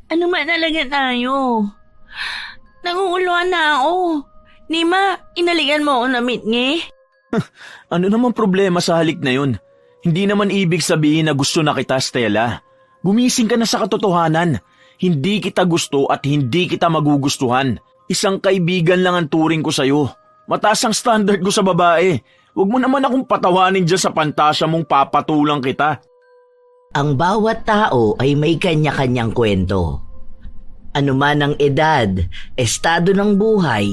Ano man talaga tayo? Nangunguluhan na ako. Nima, inaligan mo ako na mitngi? Ano naman problema sa halik na yun? Hindi naman ibig sabihin na gusto na kita, Stella. Gumising ka na sa katotohanan. Hindi kita gusto at hindi kita magugustuhan. Isang kaibigan lang ang turing ko sa'yo. Mataas ang standard ko sa babae. Huwag mo naman akong patawanin dyan sa pantasya mong papatulang kita. Ang bawat tao ay may kanya-kanyang kwento. Ano man ang edad, estado ng buhay,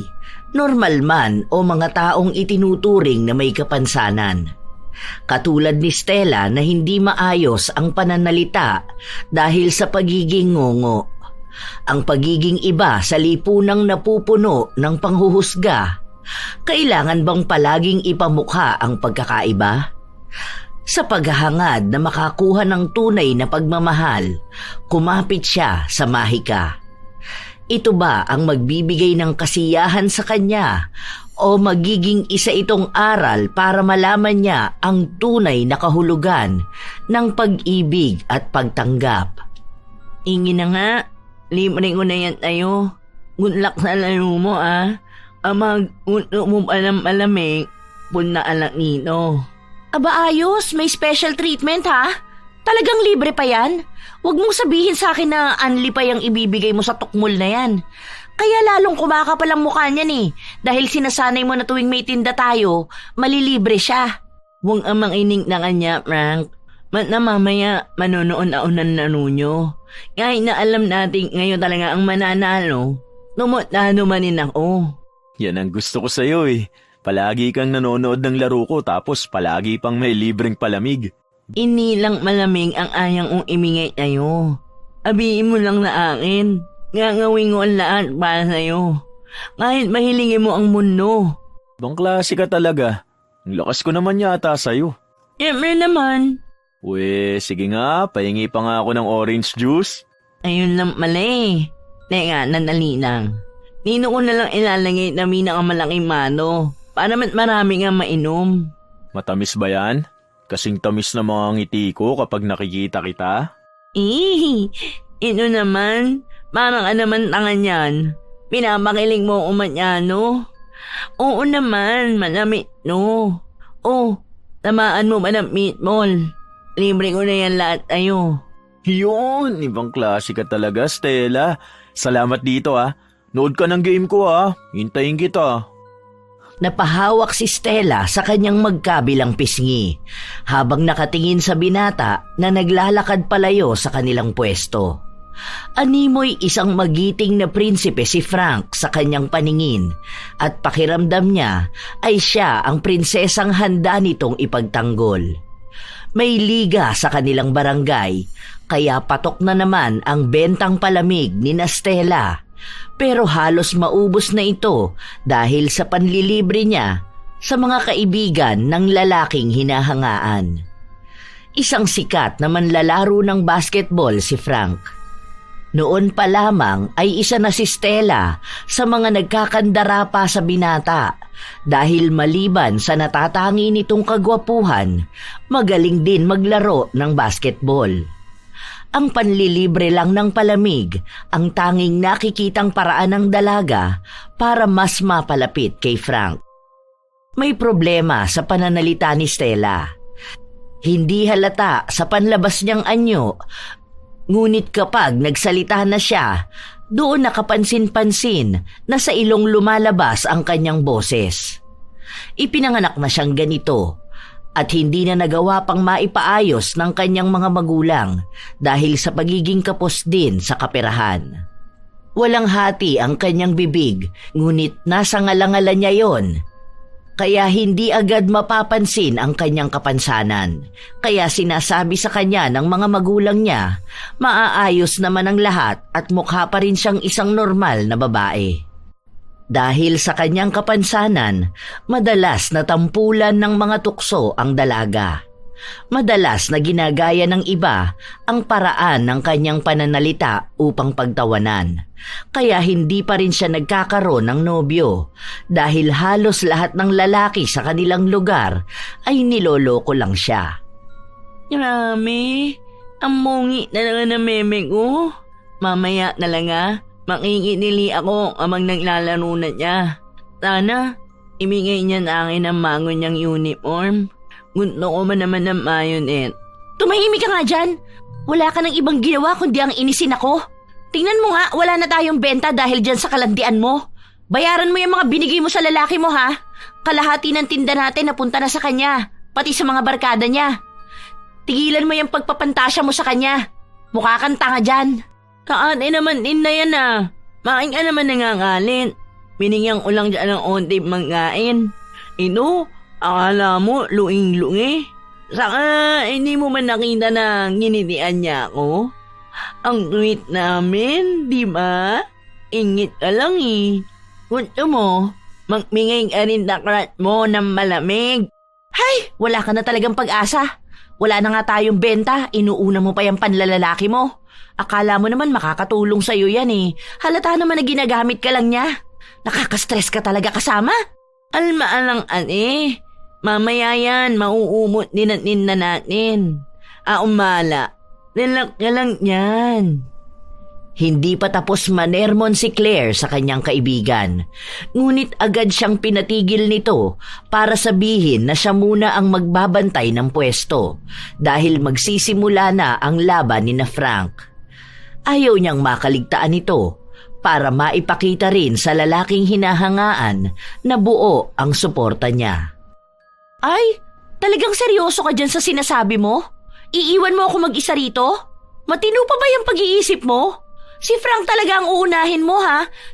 normal man o mga taong itinuturing na may kapansanan. Katulad ni Stella na hindi maayos ang pananalita dahil sa pagiging ngongo. Ang pagiging iba sa lipunang napupuno ng panghuhusga. Kailangan bang palaging ipamukha ang pagkakaiba? Sa paghahangad na makakuha ng tunay na pagmamahal, kumapit siya sa mahika. Ito ba ang magbibigay ng kasiyahan sa kanya o magiging isa itong aral para malaman niya ang tunay na kahulugan ng pag-ibig at pagtanggap? Ingi na nga, libre ko na yan tayo. Good luck sa laro mo Amag, mo palang malamig, punna alak nito. Aba ayos, may special treatment ha? Talagang libre pa yan? Huwag mong sabihin sa akin na unli pa yung ibibigay mo sa tukmol na yan. Kaya lalong kumakapal ang mukha niyan dahil sinasanay mo na tuwing may tinda tayo, malilibre siya. Huwag amang ining na kanya, Frank. Mat na mamaya manonoon na unan na nunyo. Kahit na alam natin ngayon talaga ang mananalo, numutano manin ako. Yan ang gusto ko sa'yo eh. Palagi kang nanonood ng laro ko tapos palagi pang may libreng palamig. Inilang malamig ang ayang kong imingay tayo. Abihin mo lang na akin. Gagawin ko ang lahat para sa'yo. Kahit mahilingin mo ang mundo. Bang klase ka talaga. Ang lakas ko naman yata sa'yo. Siyempre naman. Uwe, sige nga, pahingi pa nga ako ng orange juice. Ayun lang pala Teka, nanali lang. Nino ko na lang ilalagay na malaking mano para marami nga mainom. Matamis ba yan? Kasing tamis na mga ngiti ko kapag nakikita kita? Ito naman, parang naman tangan yan. Pinapakilig mo umanyano. Oo naman, malamit no. Oh, tamaan mo ba ng meatball? Libre ko na yan lahat tayo. Yun, ibang klase ka talaga, Stella. Salamat dito Nood ka ng game ko Hintayin kita. Napahawak si Stella sa kanyang magkabilang pisngi habang nakatingin sa binata na naglalakad palayo sa kanilang pwesto. Animoy isang magiting na prinsipe si Frank sa kanyang paningin at pakiramdam niya ay siya ang prinsesang handa nitong ipagtanggol. May liga sa kanilang barangay kaya patok na naman ang bentang palamig ni Stella. Pero halos maubos na ito dahil sa panlilibre niya sa mga kaibigan ng lalaking hinahangaan. Isang sikat na manlalaro ng basketball si Frank. Noon pa lamang ay isa na si Stella sa mga nagkakandara pa sa binata dahil maliban sa natatangi nitong kagwapuhan, magaling din maglaro ng basketball. Ang panlilibre lang ng palamig ang tanging nakikitang paraan ng dalaga para mas mapalapit kay Frank. May problema sa pananalita ni Stella. Hindi halata sa panlabas niyang anyo, ngunit kapag nagsalita na siya, doon nakapansin-pansin na sa ilong lumalabas ang kanyang boses. Ipinanganak na siyang ganito at hindi na nagawa pang maipaayos ng kanyang mga magulang dahil sa pagiging kapos din sa kaperahan. Walang hati ang kanyang bibig, ngunit nasa ngalangalan niya yon. Kaya hindi agad mapapansin ang kanyang kapansanan. Kaya sinasabi sa kanya ng mga magulang niya, maaayos naman ang lahat at mukha pa rin siyang isang normal na babae. Dahil sa kanyang kapansanan, madalas na tampulan ng mga tukso ang dalaga. Madalas na ginagaya ng iba ang paraan ng kanyang pananalita upang pagtawanan. Kaya hindi pa rin siya nagkakaroon ng nobyo dahil halos lahat ng lalaki sa kanilang lugar ay niloloko lang siya. Grabe, ang mungi talaga na meme ko. Mamaya na lang Makikinili ako amang naglalaro na niya. Sana, imigay niya na akin ang mangon niyang uniform. Gusto ko man naman ng mayonnaise. Tumahimik ka nga dyan. Wala ka ng ibang ginawa kundi ang inisin ako. Tingnan mo nga, wala na tayong benta dahil dyan sa kalandian mo. Bayaran mo yung mga binigay mo sa lalaki mo ha. Kalahati ng tinda natin napunta na sa kanya, pati sa mga barkada niya. Tigilan mo yung pagpapantasya mo sa kanya. Mukha kang tanga dyan. Kaan naman din na yan Making ka naman nangangalit. Binigyan ko lang dyan ng onti manggain. Ino, akala mo luing-lungi. Saka hindi mo man nakita na nginitian niya ako? Ang tweet namin, di ba? Ingit ka lang Gusto mo, magmingay ka rin takrat mo ng malamig. Hay, wala ka na talagang pag-asa. Wala na nga tayong benta, inuuna mo pa yung panlalalaki mo. Akala mo naman makakatulong sa'yo yan Halata naman na ginagamit ka lang niya. Nakaka-stress ka talaga kasama. Almaalang mamaya yan, mauumot din at ninna natin. Umala, nilak ka lang yan. Hindi pa tapos manermon si Claire sa kanyang kaibigan. Ngunit agad siyang pinatigil nito para sabihin na siya muna ang magbabantay ng pwesto dahil magsisimula na ang laban ni na Frank. Ayaw niyang makaligtaan ito para maipakita rin sa lalaking hinahangaan na buo ang suporta niya. Ay, talagang seryoso ka dyan sa sinasabi mo? Iiwan mo ako mag-isa rito? Matino pa ba yung pag-iisip mo? Si Frank talaga ang uunahin mo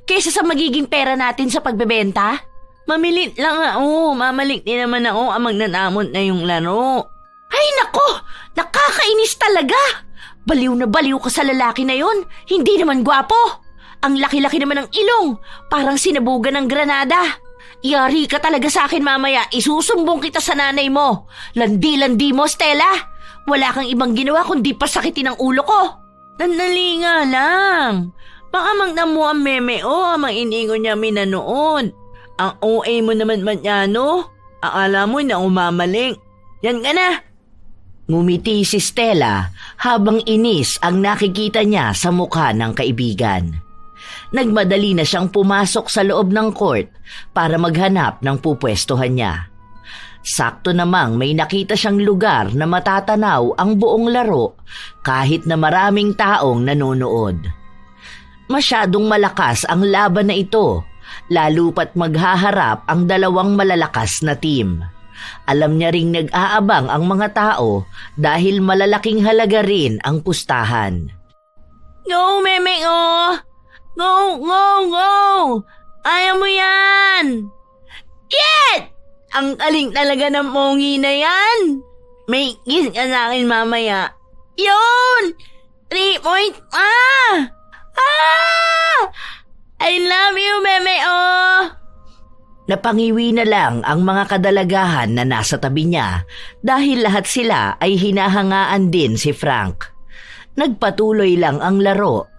kaysa sa magiging pera natin sa pagbebenta? Mamilit lang mamalik din naman ako amang nanamot na yung laro. Ay nako, nakakainis talaga. Baliw na baliw ka sa lalaki na yon, hindi naman gwapo. Ang laki-laki naman ng ilong, parang sinabugan ng granada. Yari ka talaga sa akin mamaya, isusumbong kita sa nanay mo. Landi-landi mo, Stella. Wala kang ibang ginawa kundi pasakitin ang ulo ko. Nandali nga lang. Baka magdamo ang meme amang inigo niya minanood. Ang OA mo naman Matyano. Akala mo na umamaling. Yan ka na. Ngumiti si Stella habang inis ang nakikita niya sa mukha ng kaibigan. Nagmadali na siyang pumasok sa loob ng court para maghanap ng pupwestuhan niya. Sakto namang may nakita siyang lugar na matatanaw ang buong laro kahit na maraming taong nanonood. Masyadong malakas ang laban na ito, lalo pat maghaharap ang dalawang malalakas na team. Alam niya ring nag-aabang ang mga tao dahil malalaking halaga rin ang pustahan. Go, meme Go, go, go! Ayaw mo yan! Yet! Ang kaling talaga ng mongi na yan. May kiss ka sa akin mamaya. Yun! 3 points I love you, meme Napangiwi na lang ang mga kadalagahan na nasa tabi niya dahil lahat sila ay hinahangaan din si Frank. Nagpatuloy lang ang laro.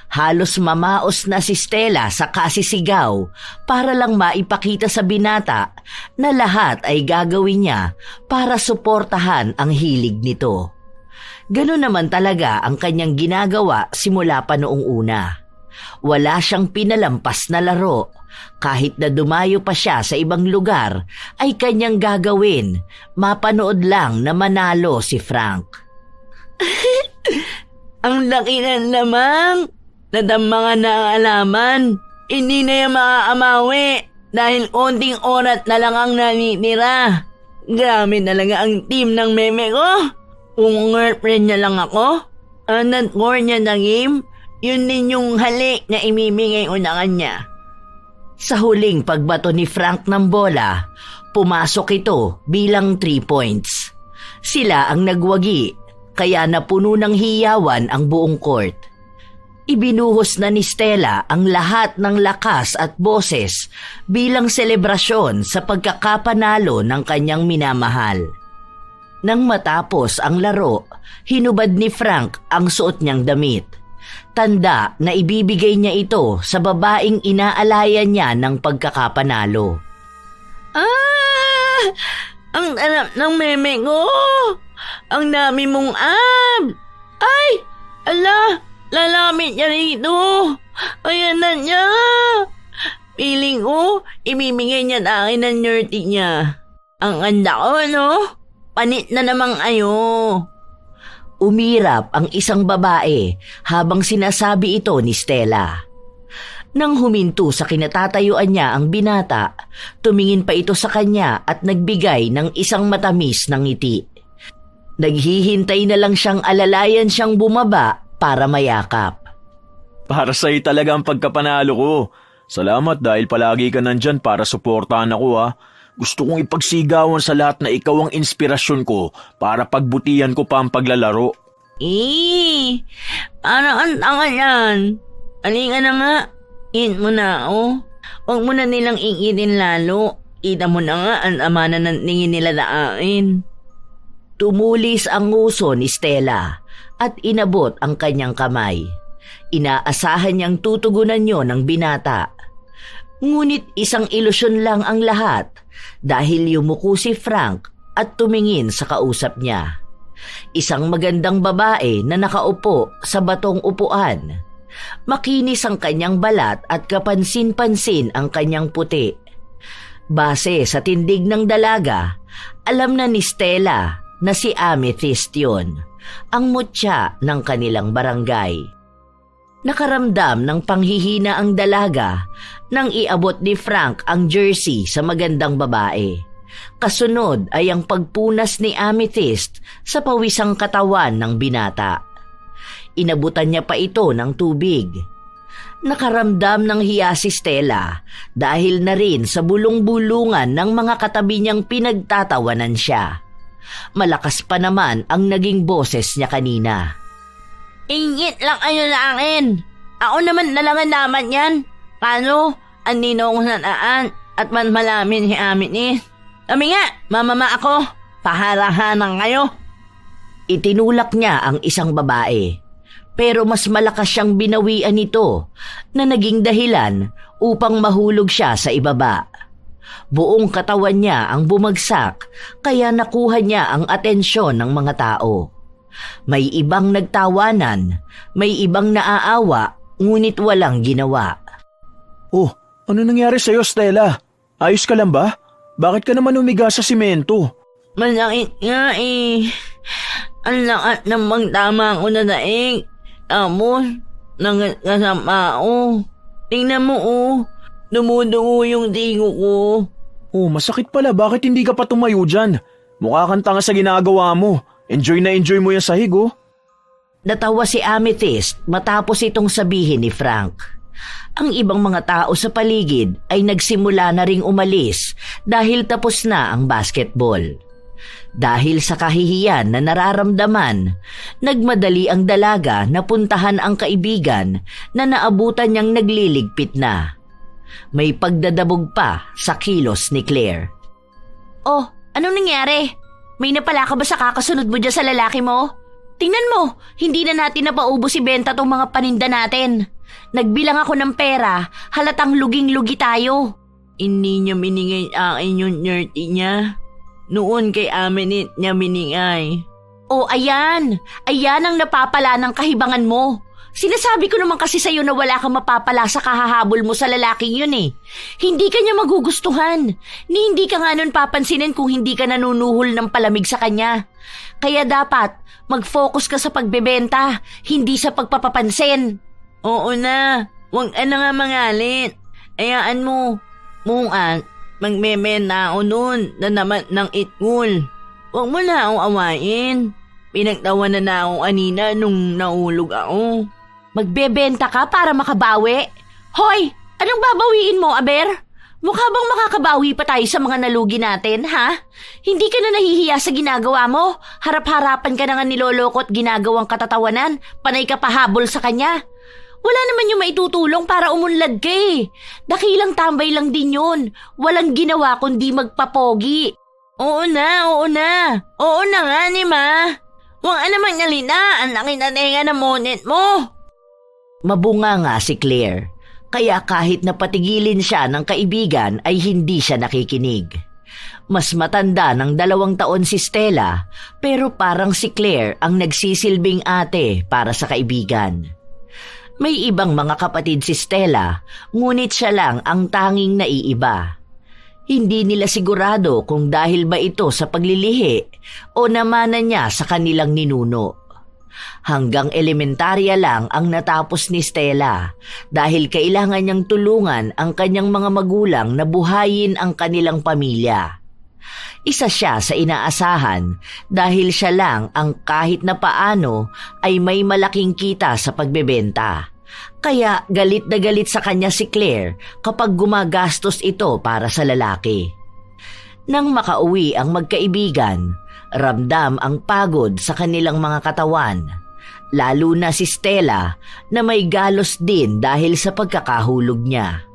Halos mamaos na si Stella sa kasisigaw para lang maipakita sa binata na lahat ay gagawin niya para suportahan ang hilig nito. Ganun naman talaga ang kanyang ginagawa simula pa noong una. Wala siyang pinalampas na laro. Kahit na dumayo pa siya sa ibang lugar ay kanyang gagawin. Mapanood lang na manalo si Frank. Ang laki na lamang. Mga naalaman, hindi na yung maaamawi dahil konting oras na lang ang nanitira. Grabe talaga ang team ng meme ko. Kung girlfriend niya lang ako, not-core niya na game, yun din yung halik na imimigay ko na kanya. Sa huling pagbato ni Frank ng bola, pumasok ito bilang 3 points. Sila ang nagwagi, kaya napuno ng hiyawan ang buong court. Ibinuhos na ni Stella ang lahat ng lakas at boses bilang selebrasyon sa pagkakapanalo ng kanyang minamahal. Nang matapos ang laro, hinubad ni Frank ang suot niyang damit. Tanda na ibibigay niya ito sa babaeng inaalaya niya ng pagkakapanalo. Ang sarap ng meme ko! Ang dami mong ab! Ay! Ala! Lalapit niya rito. Ayan na niya. Piling ko, imimigay niya na akin ng nerdy niya. Ang ganda ko, no? Panit na namang ayo. Umirap ang isang babae habang sinasabi ito ni Stella. Nang huminto sa kinatatayuan niya ang binata, tumingin pa ito sa kanya at nagbigay ng isang matamis na ngiti. Naghihintay na lang siyang alalayan siyang bumaba para mayakap. Para sa'yo talaga ang pagkapanalo ko. Salamat dahil palagi ka nandyan para suportahan ako ha. Gusto kong ipagsigawan sa lahat na ikaw ang inspirasyon ko para pagbutihan ko pa ang paglalaro. Parang ang tanga yan. Halika na nga. In mo na ako. Huwag mo na nilang ingitin lalo. Kita mo na nga ang ama na tingin nila na akin. Tumulis ang nguso ni Stella at inabot ang kanyang kamay. Inaasahan niyang tutugunan yon ng binata. Ngunit isang ilusyon lang ang lahat dahil yumuko si Frank at tumingin sa kausap niya. Isang magandang babae na nakaupo sa batong upuan. Makinis ang kanyang balat at kapansin-pansin ang kanyang puti. Base sa tindig ng dalaga, alam na ni Stella na si Amethyst yun, ang mutya ng kanilang barangay. Nakaramdam ng panghihina ang dalaga nang iabot ni Frank ang jersey sa magandang babae. Kasunod ay ang pagpunas ni Amethyst sa pawisang katawan ng binata. Inabutan niya pa ito ng tubig. Nakaramdam ng hiya si Stella dahil na rin sa bulong-bulungan ng mga katabi niyang pinagtatawanan siya. Malakas pa naman ang naging boses niya kanina. Ingit lang kayo sa akin. Ako naman nalangan naman yan. Paano? Ang ninong sa naan at man malamin si amin ni. Kami nga, mamama ako. Paharahanan kayo. Itinulak niya ang isang babae. Pero mas malakas siyang binawian nito na naging dahilan upang mahulog siya sa ibaba. Buong katawan niya ang bumagsak kaya nakuha niya ang atensyon ng mga tao. May ibang nagtawanan, may ibang naaawa, ngunit walang ginawa. Oh, ano nangyari sa'yo, Stella? Ayos ka lang ba? Bakit ka naman umiga sa simento? Malakit nga eh. Ang lakat namang tama ko na daig. Tapos, nangasama ako. Tingnan mo oh, dumudugo yung tingo ko. Oh, masakit pala. Bakit hindi ka pa tumayo dyan? Mukha kang tanga sa ginagawa mo. Enjoy na enjoy mo yung sahig, oh. Natawa si Amethyst matapos itong sabihin ni Frank. Ang ibang mga tao sa paligid ay nagsimula na ring umalis dahil tapos na ang basketball. Dahil sa kahihiyan na nararamdaman, nagmadali ang dalaga na puntahan ang kaibigan na naabutan niyang nagliligpit na. May pagdadabog pa sa kilos ni Claire. Oh, anong nangyari? May napala ka ba sa kakasunod mo dyan sa lalaki mo? Tingnan mo, hindi na natin napaubos ibenta tong mga paninda natin. Nagbilang ako ng pera, halatang luging-lugi tayo. Hindi niya binigay akin yung nerdy niya. Noon kay Aminit niya binigay. Oh, ayan. Ayan ang napapala ng kahibangan mo. Sinasabi ko naman kasi sa'yo na wala kang mapapala sa kahahabol mo sa lalaking yun eh. Hindi ka niya magugustuhan. Ni hindi ka nga nun papansinin kung hindi ka nanunuhol ng palamig sa kanya. Kaya dapat mag-focus ka sa pagbebenta, hindi sa pagpapapansin. Oo na, huwag na nga mangalit. Ayaan mo, muan, magbebenta ako nun na naman ng itngul. Huwag mo na akong awayin. Pinagtawanan na ako kanina nung naulog ako. Magbebenta ka para makabawi? Hoy, anong babawiin mo, Aber? Mukha bang makakabawi pa tayo sa mga nalugi natin, ha? Hindi ka na nahihiya sa ginagawa mo? Harap-harapan ka na nga niloloko at ginagawang katatawanan, panay ka pahabol sa kanya. Wala naman yung maitutulong para umunlad ka eh. Dakilang tambay lang din yun. Walang ginawa kundi magpapogi. Oo na. Oo na nga ni ma. Huwag namang nalina, ang laki na tenga ng monet mo. Mabunga nga si Claire, kaya kahit napatigilin siya ng kaibigan ay hindi siya nakikinig. Mas matanda ng 2 taon si Stella, pero parang si Claire ang nagsisilbing ate para sa kaibigan. May ibang mga kapatid si Stella, ngunit siya lang ang tanging naiiba. Hindi nila sigurado kung dahil ba ito sa paglilihi o namana niya sa kanilang ninuno. Hanggang elementarya lang ang natapos ni Stella dahil kailangan niyang tulungan ang kanyang mga magulang na buhayin ang kanilang pamilya. Isa siya sa inaasahan dahil siya lang ang kahit na paano ay may malaking kita sa pagbebenta. Kaya galit na galit sa kanya si Claire kapag gumagastos ito para sa lalaki. Nang makauwi ang magkaibigan, ramdam ang pagod sa kanilang mga katawan, lalo na si Stella na may galos din dahil sa pagkakahulog niya.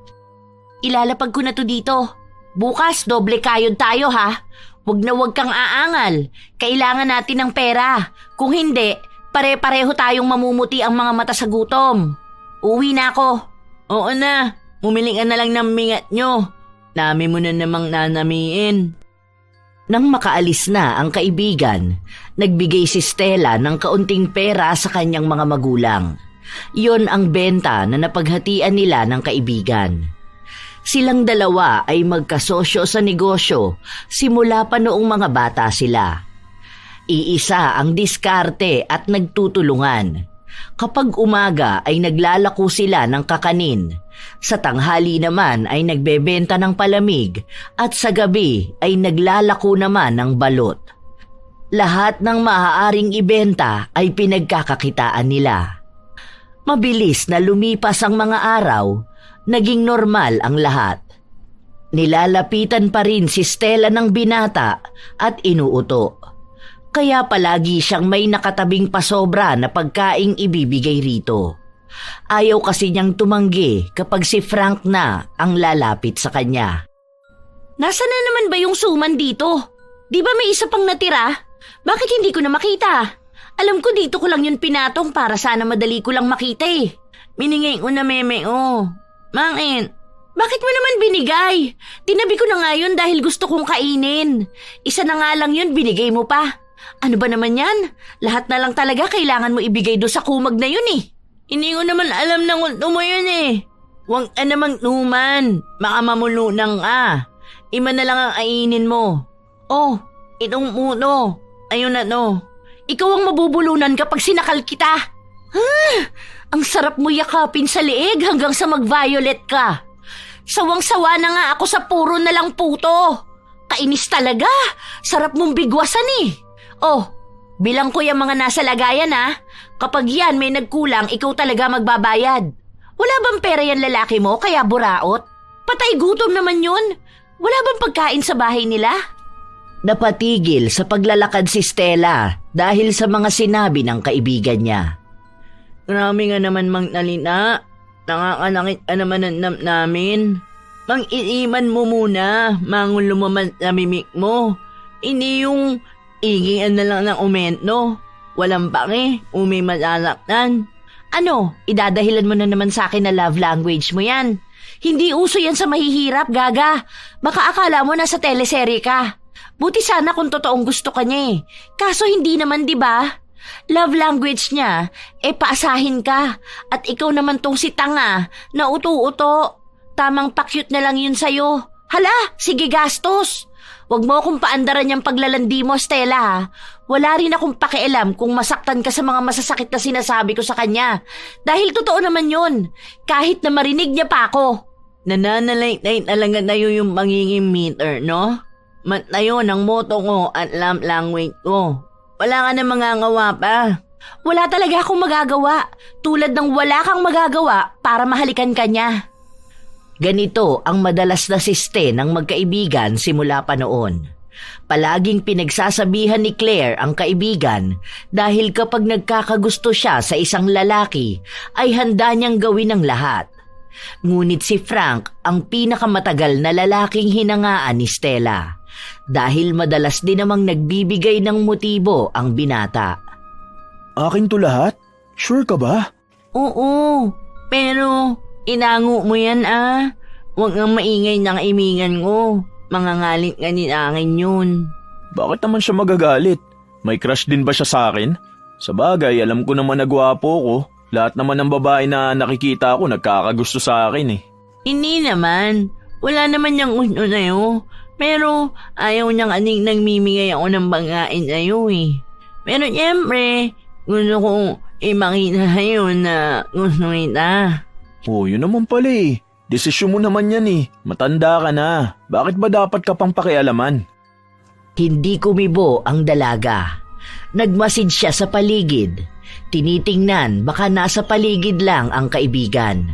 Ilalapag ko na to dito. Bukas, doble kayod tayo ha. Huwag kang aangal. Kailangan natin ng pera. Kung hindi, pare-pareho tayong mamumuti ang mga mata sa gutom. Uwi na ako. Oo na, bumili ka na lang ng mingat nyo. Dami mo na namang nanamiin. Nang makaalis na ang kaibigan, nagbigay si Stella ng kaunting pera sa kanyang mga magulang. Yon ang benta na napaghatian nila ng kaibigan. Silang dalawa ay magkasosyo sa negosyo simula pa noong mga bata sila. Iisa ang diskarte at nagtutulungan. Kapag umaga ay naglalako sila ng kakanin, sa tanghali naman ay nagbebenta ng palamig at sa gabi ay naglalako naman ng balot. Lahat ng maaaring ibenta ay pinagkakakitaan nila. Mabilis na lumipas ang mga araw, naging normal ang lahat. Nilalapitan pa rin si Stella ng binata at inuuto. Kaya palagi siyang may nakatabing pasobra na pagkaing ibibigay rito. Ayaw kasi niyang tumanggi kapag si Frank na ang lalapit sa kanya. Nasaan na naman ba yung suman dito? Di ba may isa pang natira? Bakit hindi ko na makita? Alam ko dito ko lang yun pinatong para sana madali ko lang makita eh. Binigay ko na meme Bakit? Bakit mo naman binigay? Tinabi ko na nga yun dahil gusto kong kainin. Isa na nga lang yun, binigay mo pa. Ano ba naman yan? Lahat na lang talaga kailangan mo ibigay do sa kumag na yun eh. Hindi ko naman alam na kung mo yun eh. Huwag ka namang numan. Baka mamulunang ka. Ima na lang ang ainin mo. Oh, itong puno. Ayun na no. Ikaw ang mabubulunan kapag sinakal kita. Ang sarap mo yakapin sa leeg hanggang sa mag-violet ka. Sawang-sawa na nga ako sa puro na lang puto. Kainis talaga. Sarap mong bigwasan eh. Oh, bilang ko yung mga nasa lagayan ha. Kapag yan may nagkulang, ikaw talaga magbabayad. Wala bang pera yan lalaki mo kaya buraot? Patay gutom naman yun. Wala bang pagkain sa bahay nila? Napatigil sa paglalakad si Stella dahil sa mga sinabi ng kaibigan niya. Grabe nga naman Mang Nalina. Nakakanakit ka naman namin. Mang-iiman mo muna. Mangun lumaman sa mimik mo. Hindi yung igingan na lang ng umento. Walang pake. Malalaktan. Ano? Idadahilan mo na naman sa akin na love language mo yan. Hindi uso yan sa mahihirap, gaga. Baka akala mo nasa teleserye ka. Buti sana kung totoong gusto ka niya eh. Kaso hindi naman, di ba? Love language niya, paasahin ka. At ikaw naman tong si tanga na uto-uto. Tamang pakyut na lang yun sa'yo. Hala, sige gastos. Huwag mo akong paandaran yung paglalandi mo, Stella ha. Wala rin akong pakialam kung masaktan ka sa mga masasakit na sinasabi ko sa kanya. Dahil totoo naman yun. Kahit na marinig niya pa ako. Nananalay-tay talaga tayo yung magiging meter, no? Matayo ng moto ko at love language ko. Wala ka na mangangawa pa. Wala talaga akong magagawa. Tulad ng wala kang magagawa para mahalikan ka niya. Ganito ang madalas na siste ng magkaibigan simula pa noon. Palaging pinagsasabihan ni Claire ang kaibigan dahil kapag nagkakagusto siya sa isang lalaki ay handa niyang gawin ang lahat. Ngunit si Frank ang pinakamatagal na lalaking hinangaan ni Stella dahil madalas din namang nagbibigay ng motibo ang binata. Akin to lahat? Sure ka ba? Oo, pero inango mo yan ah. Huwag kang maingay ng kaibigan ko. Mangangalit ka ni akin yun. Bakit naman siya magagalit? May crush din ba siya sa akin? Sa bagay, alam ko naman na gwapo ko. Lahat naman ng babae na nakikita ko nagkakagusto sa akin eh. Hindi naman. Wala naman niyang gusto sa'yo. Pero ayaw niyang aning nagmimigay ako ng bangain sa'yo eh. Pero siyempre, gusto kong imakita sa'yo na gusto kita. Oh, yun naman pala eh. Desisyon mo naman yan eh. Matanda ka na. Bakit ba dapat ka pang pakialaman? Hindi kumibo ang dalaga. Nagmasid siya sa paligid. Tinitingnan baka nasa paligid lang ang kaibigan.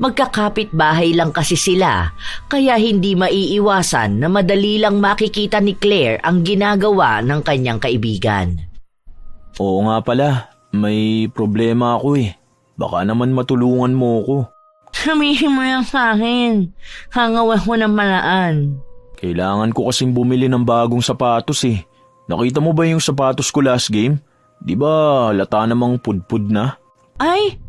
Magkakapit bahay lang kasi sila, kaya hindi maiiwasan na madali lang makikita ni Claire ang ginagawa ng kanyang kaibigan. Oo nga pala, may problema ako eh. Baka naman matulungan mo ko. Sabihin mo yan sa akin. Hangawan ko ng paraan. Kailangan ko kasing bumili ng bagong sapatos eh. Nakita mo ba yung sapatos ko last game? Di ba halata namang pudpud na? Ay,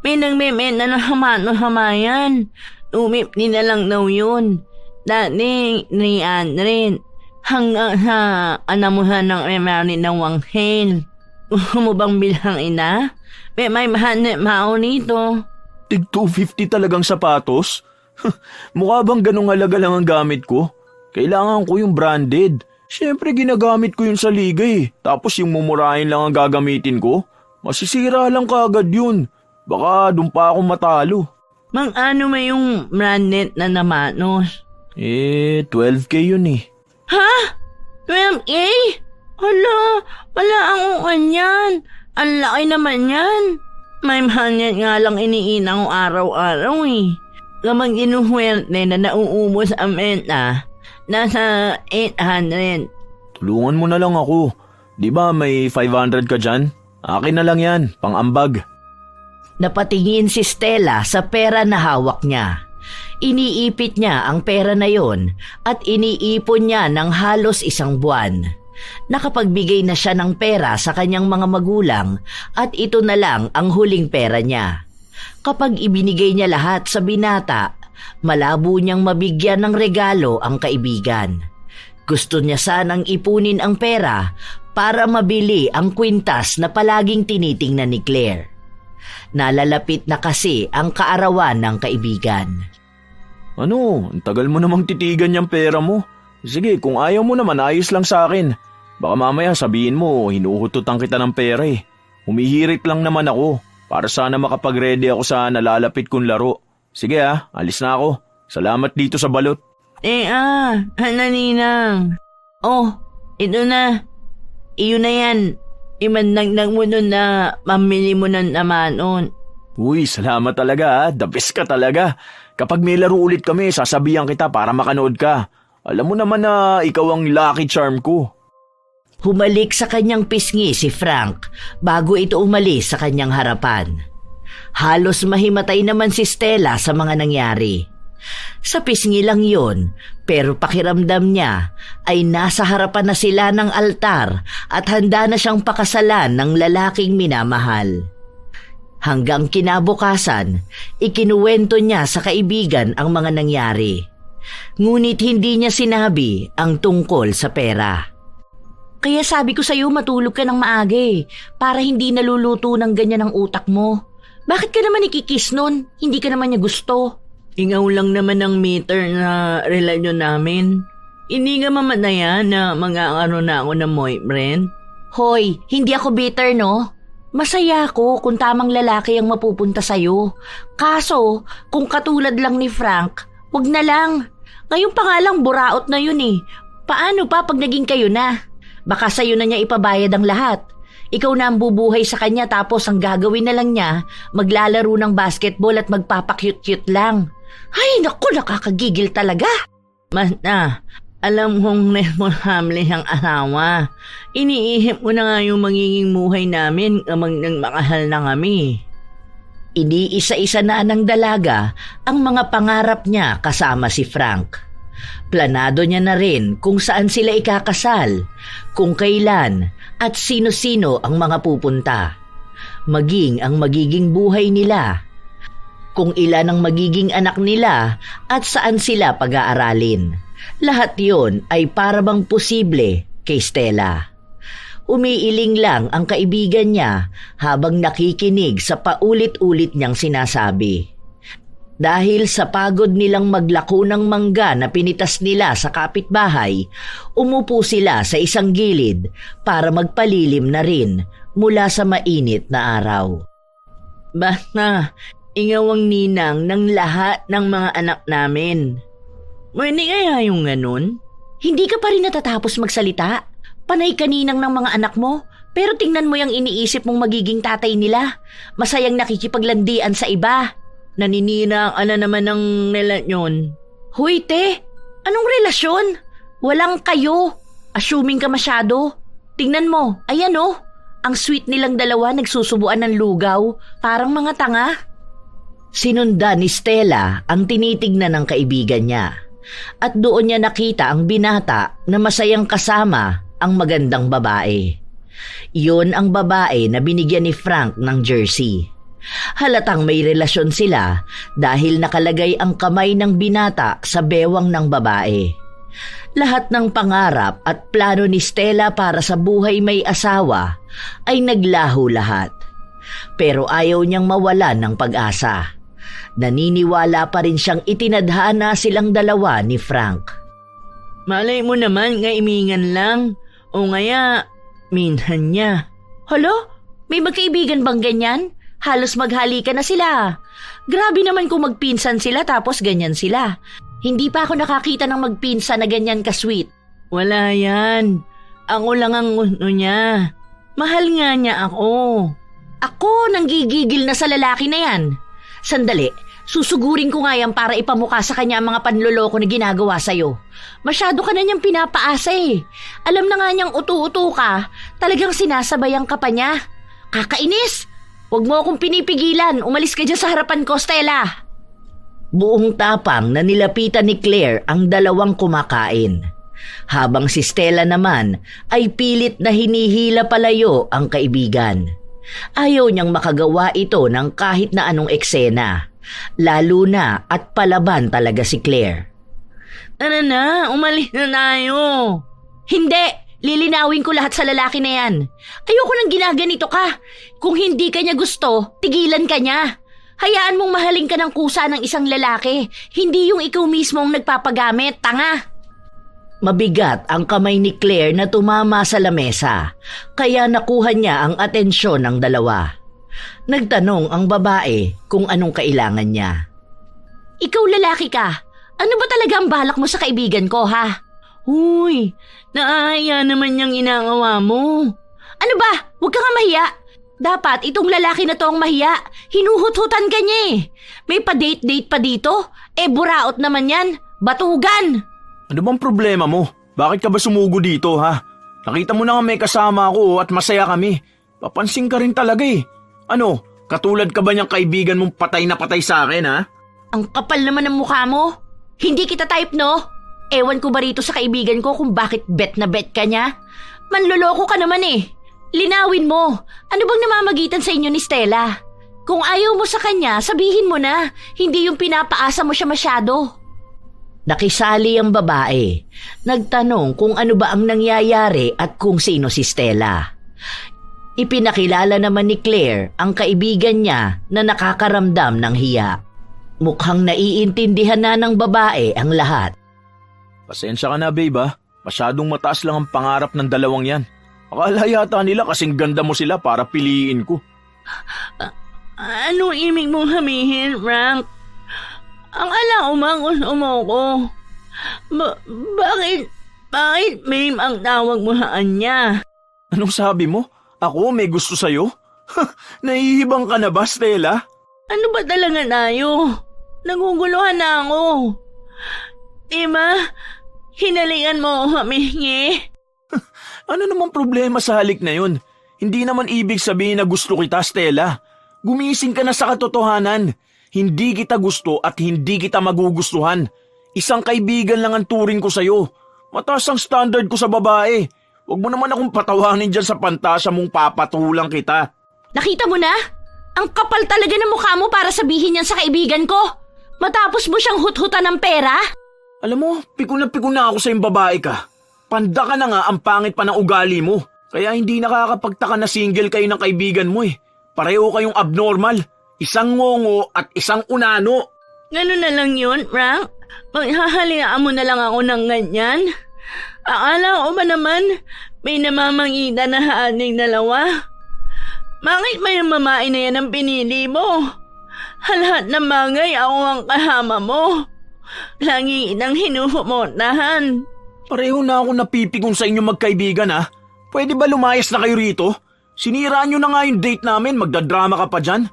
pinagmementa ng hamayan. Umipni na lang daw yun. Dati, 300. Hanggang sa anamuhan ng Emily ng Wanghel. Gusto mo bang bilang ina? May mahanap mao nito. Tig 250 talagang sapatos? Mukha bang ganong halaga lang ang gamit ko? Kailangan ko yung branded. Siyempre ginagamit ko yun sa liga eh. Tapos yung mumurahin lang ang gagamitin ko. Masisira lang kaagad yun. Baka doon pa ako matalo. Mang ano may yung branded na namanos? 12K yun eh. Ha? 12K? Hala, wala ang ukan yan. Ang laki naman yan. May mahanyan nga lang iniinang ko araw-araw eh. Kamang inuhuwerte na nauubos ang benta, nasa 800. Tulungan mo na lang ako. Di ba may 500 ka dyan? Akin na lang yan, pang-ambag. Napatingin si Stella sa pera na hawak niya. Iniipit niya ang pera na yon at iniipon niya ng halos 1 buwan. Nakapagbigay na siya ng pera sa kanyang mga magulang at ito na lang ang huling pera niya. Kapag ibinigay niya lahat sa binata, malabo niyang mabigyan ng regalo ang kaibigan. Gusto niya sanang ipunin ang pera para mabili ang kwintas na palaging tinitingnan ni Claire. Nalalapit na kasi ang kaarawan ng kaibigan. Ano? Ang tagal mo namang titigan yung pera mo. Sige, kung ayaw mo naman, ayos lang sa akin. Baka mamaya sabihin mo, hinuhututan kita ng pera eh. Humihirit lang naman ako para sana makapag-ready ako sa nalalapit kong laro. Sige alis na ako. Salamat dito sa balot. Hananinang. Oh, ito na. Iyon na yan. Imanagdag mo nun na mamili mo ng namanon. Uy, salamat talaga The best ka talaga. Kapag may laro ulit kami, sasabihan kita para makanood ka. Alam mo naman na ikaw ang lucky charm ko. Humalik sa kanyang pisngi si Frank bago ito umalis sa kanyang harapan. Halos mahimatay naman si Stella sa mga nangyari. Sa pisngi lang yun, pero pakiramdam niya ay nasa harapan na sila ng altar at handa na siyang pakasalan ng lalaking minamahal. Hanggang kinabukasan, ikinuwento niya sa kaibigan ang mga nangyari. Ngunit hindi niya sinabi ang tungkol sa pera. Kaya sabi ko sa'yo matulog ka ng maaga para hindi naluluto ng ganyan ang utak mo. Bakit ka naman ikikis nun? Hindi ka naman niya gusto. Ingaw lang naman ang meter na relasyon namin. Hindi nga mamanayan na mag-aaro na ako ng boyfriend. Hoy, hindi ako bitter no? Masaya ako kung tamang lalaki ang mapupunta sa'yo. Kaso, kung katulad lang ni Frank, wag na lang. Ngayon pa nga lang buraot na yun Paano pa pag naging kayo na? Baka sa'yo na niya ipabayad ang lahat. Ikaw na ang bubuhay sa kanya tapos ang gagawin na lang niya, maglalaro ng basketball at magpapakyut-kyut lang. Ay, naku, nakakagigil talaga. Basta, alam kong responsable siyang asawa. Iniihip ko na nga yung magiging buhay namin kapag nagmakasal na kami. Iniisa-isa na ng dalaga ang mga pangarap niya kasama si Frank. Planado niya na rin kung saan sila ikakasal, kung kailan at sino-sino ang mga pupunta. Maging ang magiging buhay nila. Kung ilan ang magiging anak nila at saan sila pag-aaralin. Lahat yon ay para bang posible kay Stella. Umiiling lang ang kaibigan niya habang nakikinig sa paulit-ulit niyang sinasabi. Dahil sa pagod nilang maglako ng mangga na pinitas nila sa kapitbahay, umupo sila sa isang gilid para magpalilim na rin mula sa mainit na araw. Basta, ikaw ang ninang ng lahat ng mga anak namin. Pwede kaya yung ganun? Hindi ka pa rin natatapos magsalita. Panay ka ninang ng mga anak mo, pero tingnan mo yung iniisip mong magiging tatay nila. Masayang nakikipaglandian sa iba. Naninira ka na naman ng relasyon. Hoy, te! Anong relasyon? Walang kayo. Assuming ka masyado. Tingnan mo, ayan oh. Ang sweet nilang dalawa nagsusubuan ng lugaw. Parang mga tanga. Sinundan ni Stella ang tinitignan ng kaibigan niya. At doon niya nakita ang binata na masayang kasama ang magandang babae. Yun ang babae na binigyan ni Frank ng jersey. Halatang may relasyon sila dahil nakalagay ang kamay ng binata sa bewang ng babae. Lahat ng pangarap at plano ni Stella para sa buhay may asawa ay naglaho lahat. Pero ayaw niyang mawalan ng pag-asa. Naniniwala pa rin siyang itinadhana silang dalawa ni Frank. Malay mo naman, ngaimingan lang. O ngaya, minhan niya. Hala? May magkaibigan bang ganyan? Halos maghalikan na sila. Grabe naman kung magpinsan sila tapos ganyan sila. Hindi pa ako nakakita ng magpinsan na ganyan ka-sweet. Wala yan. Ako lang ang gusto niya. Mahal nga niya ako. Ako nanggigigil na sa lalaki na yan. Sandali, susugurin ko nga yan para ipamukha sa kanya ang mga panloloko na ginagawa sa'yo. Masyado ka na niyang pinapaasa eh. Alam na nga niyang utu-utu ka, talagang sinasabayan ka pa niya. Kakainis! Huwag mo akong pinipigilan, umalis ka dyan sa harapan ko, Stella. Buong tapang na nilapitan ni Claire ang dalawang kumakain. Habang si Stella naman ay pilit na hinihila palayo ang kaibigan. Ayaw niyang makagawa ito ng kahit na anong eksena. Lalo na at palaban talaga si Claire. Tara na, umalis na tayo. Hindi! Lilinawin ko lahat sa lalaki na yan. Ayoko nang ginaganito ka. Kung hindi ka niya gusto, tigilan ka niya. Hayaan mong mahalin ka ng kusa ng isang lalaki. Hindi yung ikaw mismo ang nagpapagamit, tanga. Mabigat ang kamay ni Claire na tumama sa lamesa, kaya nakuha niya ang atensyon ng dalawa. Nagtanong ang babae kung anong kailangan niya. Ikaw lalaki ka. Ano ba talaga ang balak mo sa kaibigan ko, ha? Uy, naaya naman niyang inangawa mo. Ano ba? Huwag ka nga mahiya. Dapat itong lalaki na to ang mahiya. Hinuhut-hutan ka niya eh. May pa-date-date pa dito. Buraot naman yan. Batugan. Ano bang problema mo? Bakit ka ba sumugo dito, ha? Nakita mo na nga may kasama ako at masaya kami. Papansin ka rin talaga eh. Ano, katulad ka ba niyang kaibigan mong patay na patay sa akin, ha? Ang kapal naman ng mukha mo. Hindi kita type, no? Ewan ko ba rito sa kaibigan ko kung bakit bet na bet ka niya? Manloloko ka naman eh. Linawin mo. Ano bang namamagitan sa inyo ni Stella? Kung ayaw mo sa kanya, sabihin mo na. Hindi yung pinapaasa mo siya masyado. Nakisali ang babae. Nagtanong kung ano ba ang nangyayari at kung sino si Stella. Ipinakilala naman ni Claire ang kaibigan niya na nakakaramdam ng hiya. Mukhang naiintindihan na ng babae ang lahat. Pasensya ka na, babe, ha? Masyadong mataas lang ang pangarap ng dalawang yan. Akala yata nila kasing ganda mo sila para piliin ko. Anong ibig mong sabihin, Frank? Ang alaumang gusto mo ko. Bakit babe ang tawag mo sa kanya? Anong sabi mo? Ako may gusto sa'yo? Nahihibang ka na ba, Stella? Ano ba talaga tayo? Naguguluhan na ako. Diba, hinalingan mo ako humingi. Ano namang problema sa halik na yun? Hindi naman ibig sabihin na gusto kita, Stella. Gumising ka na sa katotohanan. Hindi kita gusto at hindi kita magugustuhan. Isang kaibigan lang ang turing ko sa'yo. Mataas ang standard ko sa babae. Huwag mo naman akong patawanin dyan sa pantasya mong papatulang kita. Nakita mo na? Ang kapal talaga ng mukha mo para sabihin yan sa kaibigan ko. Matapos mo siyang hut-hutan ng pera? Alam mo, pikon na ako sa yung babae ka. Panda ka na nga, ang pangit pa ng ugali mo. Kaya hindi nakakapagtaka na single kayo ng kaibigan mo eh. Pareho kayong abnormal. Isang ngongo at isang unano. Ganun na lang yun, Frank? Maghahalingaan mo na lang ako ng ganyan? Akala ko ba naman may namamangitan na hating dalawa? Bakit ba yung mamae na yan ang pinili mo? Lahat ng bagay ako ang kasama mo. Lagi itang hinuhumotahan. Pareho na ako napipikon sa inyo magkaibigan ha. Pwede ba lumayas na kayo rito? Siniraan nyo na nga yung date namin, magdadrama ka pa dyan.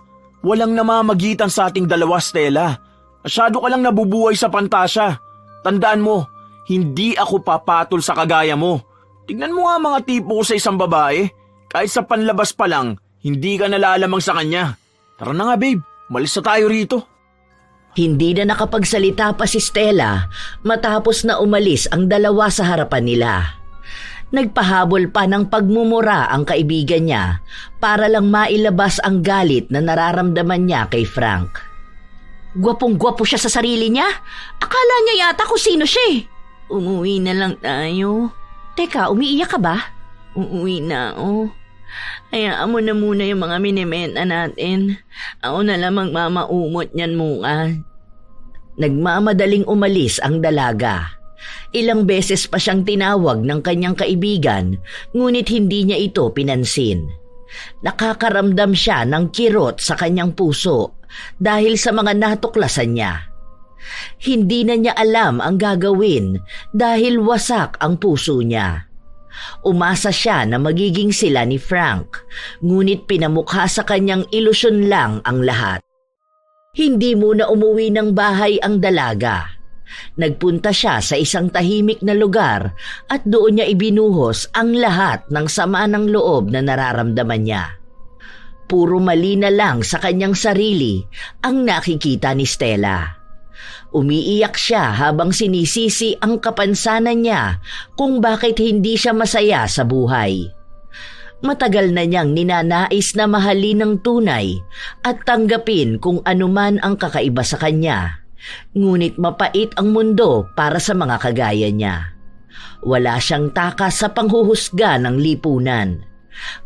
Walang namamagitan sa ating dalawa, Stella. Masyado ka lang nabubuhay sa pantasya. Tandaan mo, hindi ako papatol sa kagaya mo. Tignan mo nga mga tipo ko sa isang babae. Kahit sa panlabas pa lang, hindi ka nalalamang sa kanya. Tara na nga babe, malis na tayo rito. Hindi na nakapagsalita pa si Stella matapos na umalis ang dalawa sa harapan nila. Nagpahabol pa ng pagmumura ang kaibigan niya para lang mailabas ang galit na nararamdaman niya kay Frank. Gwapong-gwapo siya sa sarili niya. Akala niya yata kung sino siya eh. Umuwi na lang tayo. Teka, umiiyak ka ba? Uuwi na ako. Hayaan mo na muna yung mga minimenta natin. Ako na lang magmamaumot niyan muna. Nagmamadaling umalis ang dalaga. Ilang beses pa siyang tinawag ng kanyang kaibigan, ngunit hindi niya ito pinansin. Nakakaramdam siya ng kirot sa kanyang puso dahil sa mga natuklasan niya. Hindi na niya alam ang gagawin dahil wasak ang puso niya. Umasa siya na magiging sila ni Frank, ngunit pinamukha sa kanyang ilusyon lang ang lahat. Hindi muna umuwi ng bahay ang dalaga. Nagpunta siya sa isang tahimik na lugar at doon niya ibinuhos ang lahat ng sama ng loob na nararamdaman niya. Puro mali na lang sa kanyang sarili ang nakikita ni Stella. Umiiyak siya habang sinisisi ang kapansanan niya kung bakit hindi siya masaya sa buhay. Matagal na niyang ninanais na mahalin ng tunay at tanggapin kung anuman ang kakaiba sa kanya. Ngunit mapait ang mundo para sa mga kagaya niya. Wala siyang takas sa panghuhusga ng lipunan.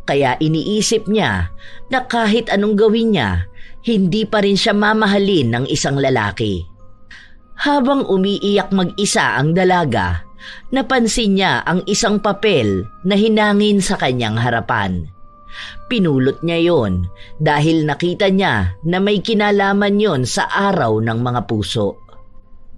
Kaya iniisip niya na kahit anong gawin niya, hindi pa rin siya mamahalin ng isang lalaki. Habang umiiyak mag-isa ang dalaga, napansin niya ang isang papel na hinangin sa kanyang harapan. Pinulot niya yon dahil nakita niya na may kinalaman yon sa araw ng mga puso.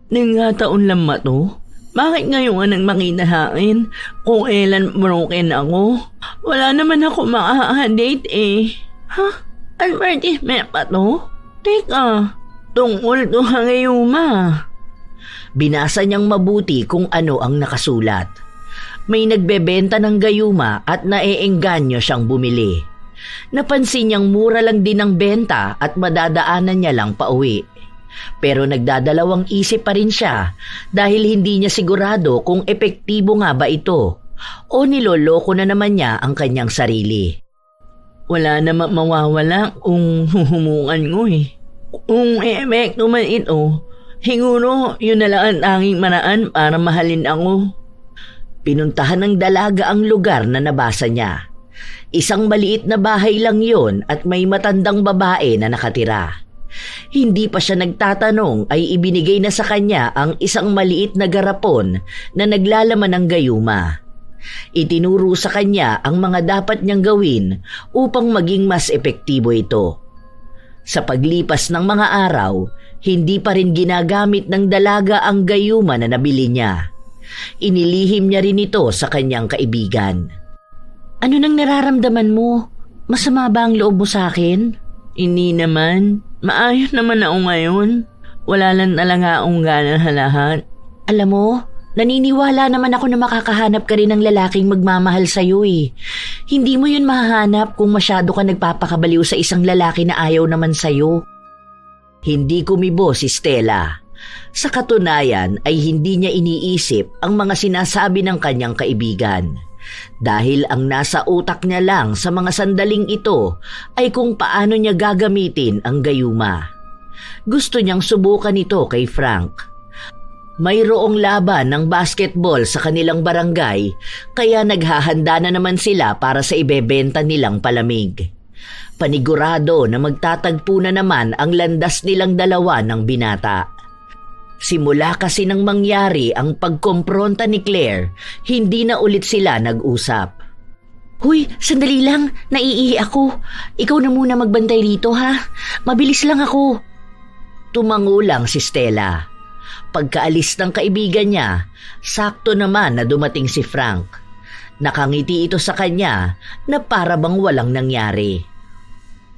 Nangataon lang ba to? Bakit ngayon ang makinahain kung kailan broken ako? Wala naman ako makaka-date eh. Ha? Advertisement pa to? Teka, tungkol to hangayuma. Binasa niyang mabuti kung ano ang nakasulat. May nagbebenta ng gayuma at naeengganyo siyang bumili. Napansin niyang mura lang din ang benta at madadaanan niya lang pauwi. Pero nagdadalawang isip pa rin siya dahil hindi niya sigurado kung epektibo nga ba ito o niloloko na naman niya ang kanyang sarili. Wala naman mawawala kung huhumungan ko eh. Kung epekto man ito, siguro yun na lang ang tanging maraan para mahalin ako. Pinuntahan ng dalaga ang lugar na nabasa niya. Isang maliit na bahay lang yon at may matandang babae na nakatira. Hindi pa siya nagtatanong ay ibinigay na sa kanya ang isang maliit na garapon na naglalaman ng gayuma. Itinuro sa kanya ang mga dapat niyang gawin upang maging mas epektibo ito. Sa paglipas ng mga araw, hindi pa rin ginagamit ng dalaga ang gayuma na nabili niya. Inilihim niya rin ito sa kanyang kaibigan. Ano nang nararamdaman mo? Masama ba ang loob mo sa akin? Hindi naman. Maayos naman ako ngayon. Wala lang talaga akong gana sa lahat. Alam mo, naniniwala naman ako na makakahanap ka rin ng lalaking magmamahal sa'yo eh. Hindi mo yun mahahanap kung masyado ka nagpapakabaliw sa isang lalaki na ayaw naman sa'yo. Hindi kumibo si Stella. Sa katunayan ay hindi niya iniisip ang mga sinasabi ng kanyang kaibigan. Dahil ang nasa utak niya lang sa mga sandaling ito ay kung paano niya gagamitin ang gayuma. Gusto niyang subukan ito kay Frank. Mayroong laban ng basketball sa kanilang barangay kaya naghahanda na naman sila para sa ibebenta nilang palamig. Panigurado na magtatagpo na naman ang landas nilang dalawa ng binata. Simula kasi nang mangyari ang pagkompronta ni Claire, hindi na ulit sila nag-usap. Huy, sandali lang, naiihi ako. Ikaw na muna magbantay rito ha, mabilis lang ako. Tumango lang si Stella. Pagkaalis ng kaibigan niya, sakto naman na dumating si Frank. Nakangiti ito sa kanya na para bang walang nangyari.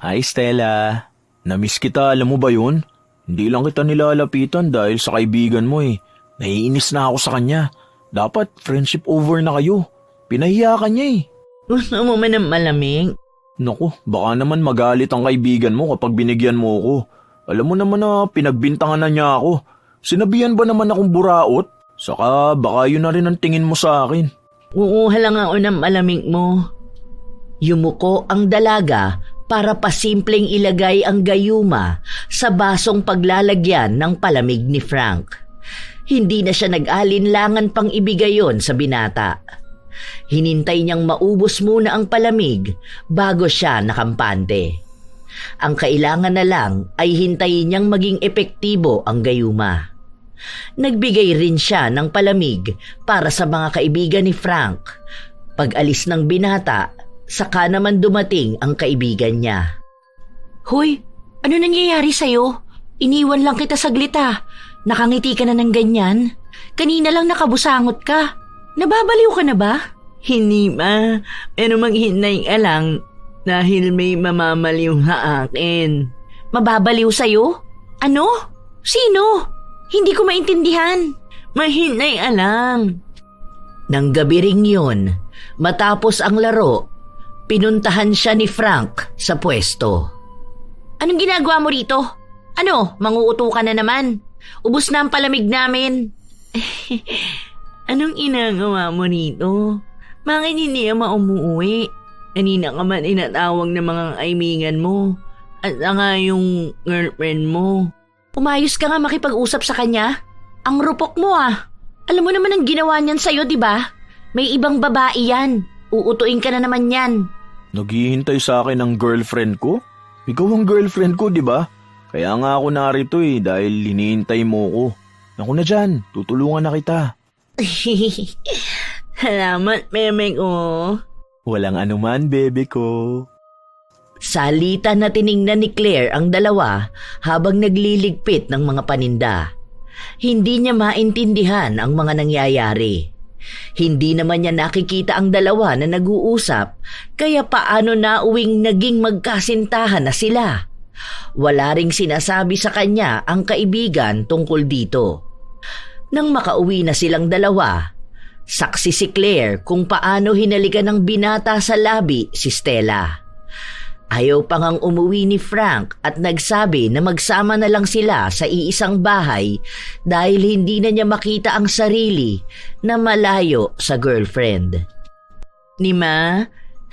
Hi Stella, namiss kita, alam mo ba yun? Hindi lang kita nilalapitan dahil sa kaibigan mo eh. Naiinis na ako sa kanya. Dapat friendship over na kayo. Pinahiya ka niya eh. Gusto mo man ng malamig? Naku, baka naman magalit ang kaibigan mo kapag binigyan mo ako. Alam mo naman na pinagbintangan na niya ako. Sinabihan ba naman akong buraot? Saka baka yun na rin ang tingin mo sa akin. Uuha lang ako ng malamig mo. Yumuko ang dalaga para pasimpleng ilagay ang gayuma sa basong paglalagyan ng palamig ni Frank. Hindi na siya nag-alinlangan pang ibigay yon sa binata. Hinintay niyang maubos muna ang palamig bago siya nakampante. Ang kailangan na lang ay hintayin niyang maging epektibo ang gayuma. Nagbigay rin siya ng palamig para sa mga kaibigan ni Frank. Pag-alis ng binata, saka naman dumating ang kaibigan niya. Hoy, ano nangyayari sa'yo? Iniwan lang kita saglit ah. Nakangiti ka na ng ganyan. Kanina lang nakabusangot ka. Nababaliw ka na ba? Hindi ma, pero maghinay ka lang dahil may mamamaliw sa akin. Mababaliw sa'yo? Ano? Sino? Hindi ko maintindihan. Mahinay ka lang. Nang gabi ring yun, matapos ang laro, pinuntahan siya ni Frank sa pwesto. Anong ginagawa mo rito? Ano, manguuto ka na naman? Ubus na ang palamig namin. Anong inagawa mo rito? Bakit hindi ka umuwi? Kanina ka man inatawag ng mga kaibigan mo at saka yung girlfriend mo. Umayos ka nga makipag-usap sa kanya. Ang rupok mo ah. Alam mo naman ang ginawa niyan sa'yo, di ba? May ibang babae yan. Uutuin ka na naman yan. Naghihintay sa akin ang girlfriend ko? Ikaw ang girlfriend ko, di ba? Kaya nga ako narito eh dahil hinihintay mo ko. Naku na dyan, tutulungan na kita. Salamat, meme ko. Walang anuman, bebe ko. Salita na tiningnan ni Claire ang dalawa habang nagliligpit ng mga paninda. Hindi niya maintindihan ang mga nangyayari. Hindi naman niya nakikita ang dalawa na nag-uusap, kaya paano na uwing naging magkasintahan na sila? Wala ring sinasabi sa kanya ang kaibigan tungkol dito. Nang makauwi na silang dalawa, saksi si Claire kung paano hinalikan ng binata sa labi si Stella. Ayaw pa ngang umuwi ni Frank at nagsabi na magsama na lang sila sa iisang bahay dahil hindi na niya makita ang sarili na malayo sa girlfriend. Di ma,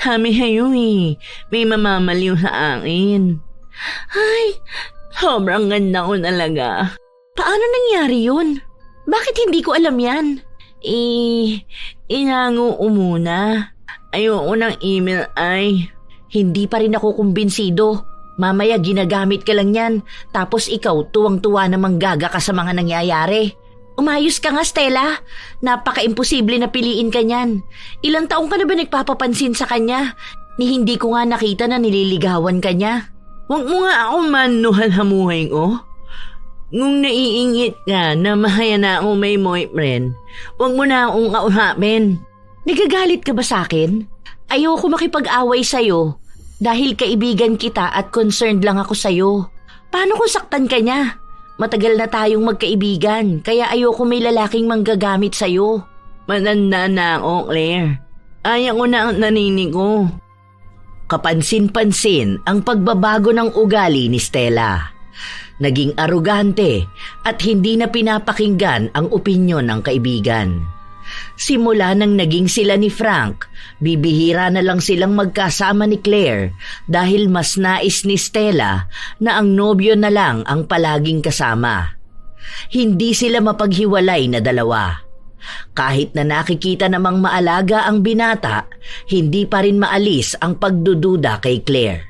hami hayo eh. May mamamaliw sa akin. Ay, sobrang ganda ko talaga. Paano nangyari yun? Bakit hindi ko alam yan? Inango ko muna. Ayoko ng email ay. Hindi pa rin ako kumbinsido. Mamaya ginagamit ka lang yan, tapos ikaw tuwang-tuwa na manggaga ka sa mga nangyayari. Umayos ka nga, Stella. Napaka-imposible na piliin ka niyan. Ilang taong ka na ba nagpapapansin sa kanya? Ni hindi ko nga nakita na nililigawan ka niya. Huwag mo nga ako manuhal hamuhay ko. Kung naiingit ka na mahaya na ako may boyfriend, huwag mo na akong kausapin. Nagagalit ka ba sa akin? Ayoko makipag-away sa'yo dahil kaibigan kita at concerned lang ako sa'yo. Paano kung saktan ka niya? Matagal na tayong magkaibigan kaya ayoko may lalaking manggagamit sa'yo. Matanda na ako, Claire. Ayaw ko na ang naninig ko. Kapansin-pansin ang pagbabago ng ugali ni Stella. Naging arugante at hindi na pinapakinggan ang opinyon ng kaibigan. Simula nang naging sila ni Frank, bibihira na lang silang magkasama ni Claire dahil mas nais ni Stella na ang nobyo na lang ang palaging kasama. Hindi sila mapaghiwalay na dalawa. Kahit na nakikita namang maalaga ang binata, hindi pa rin maalis ang pagdududa kay Claire.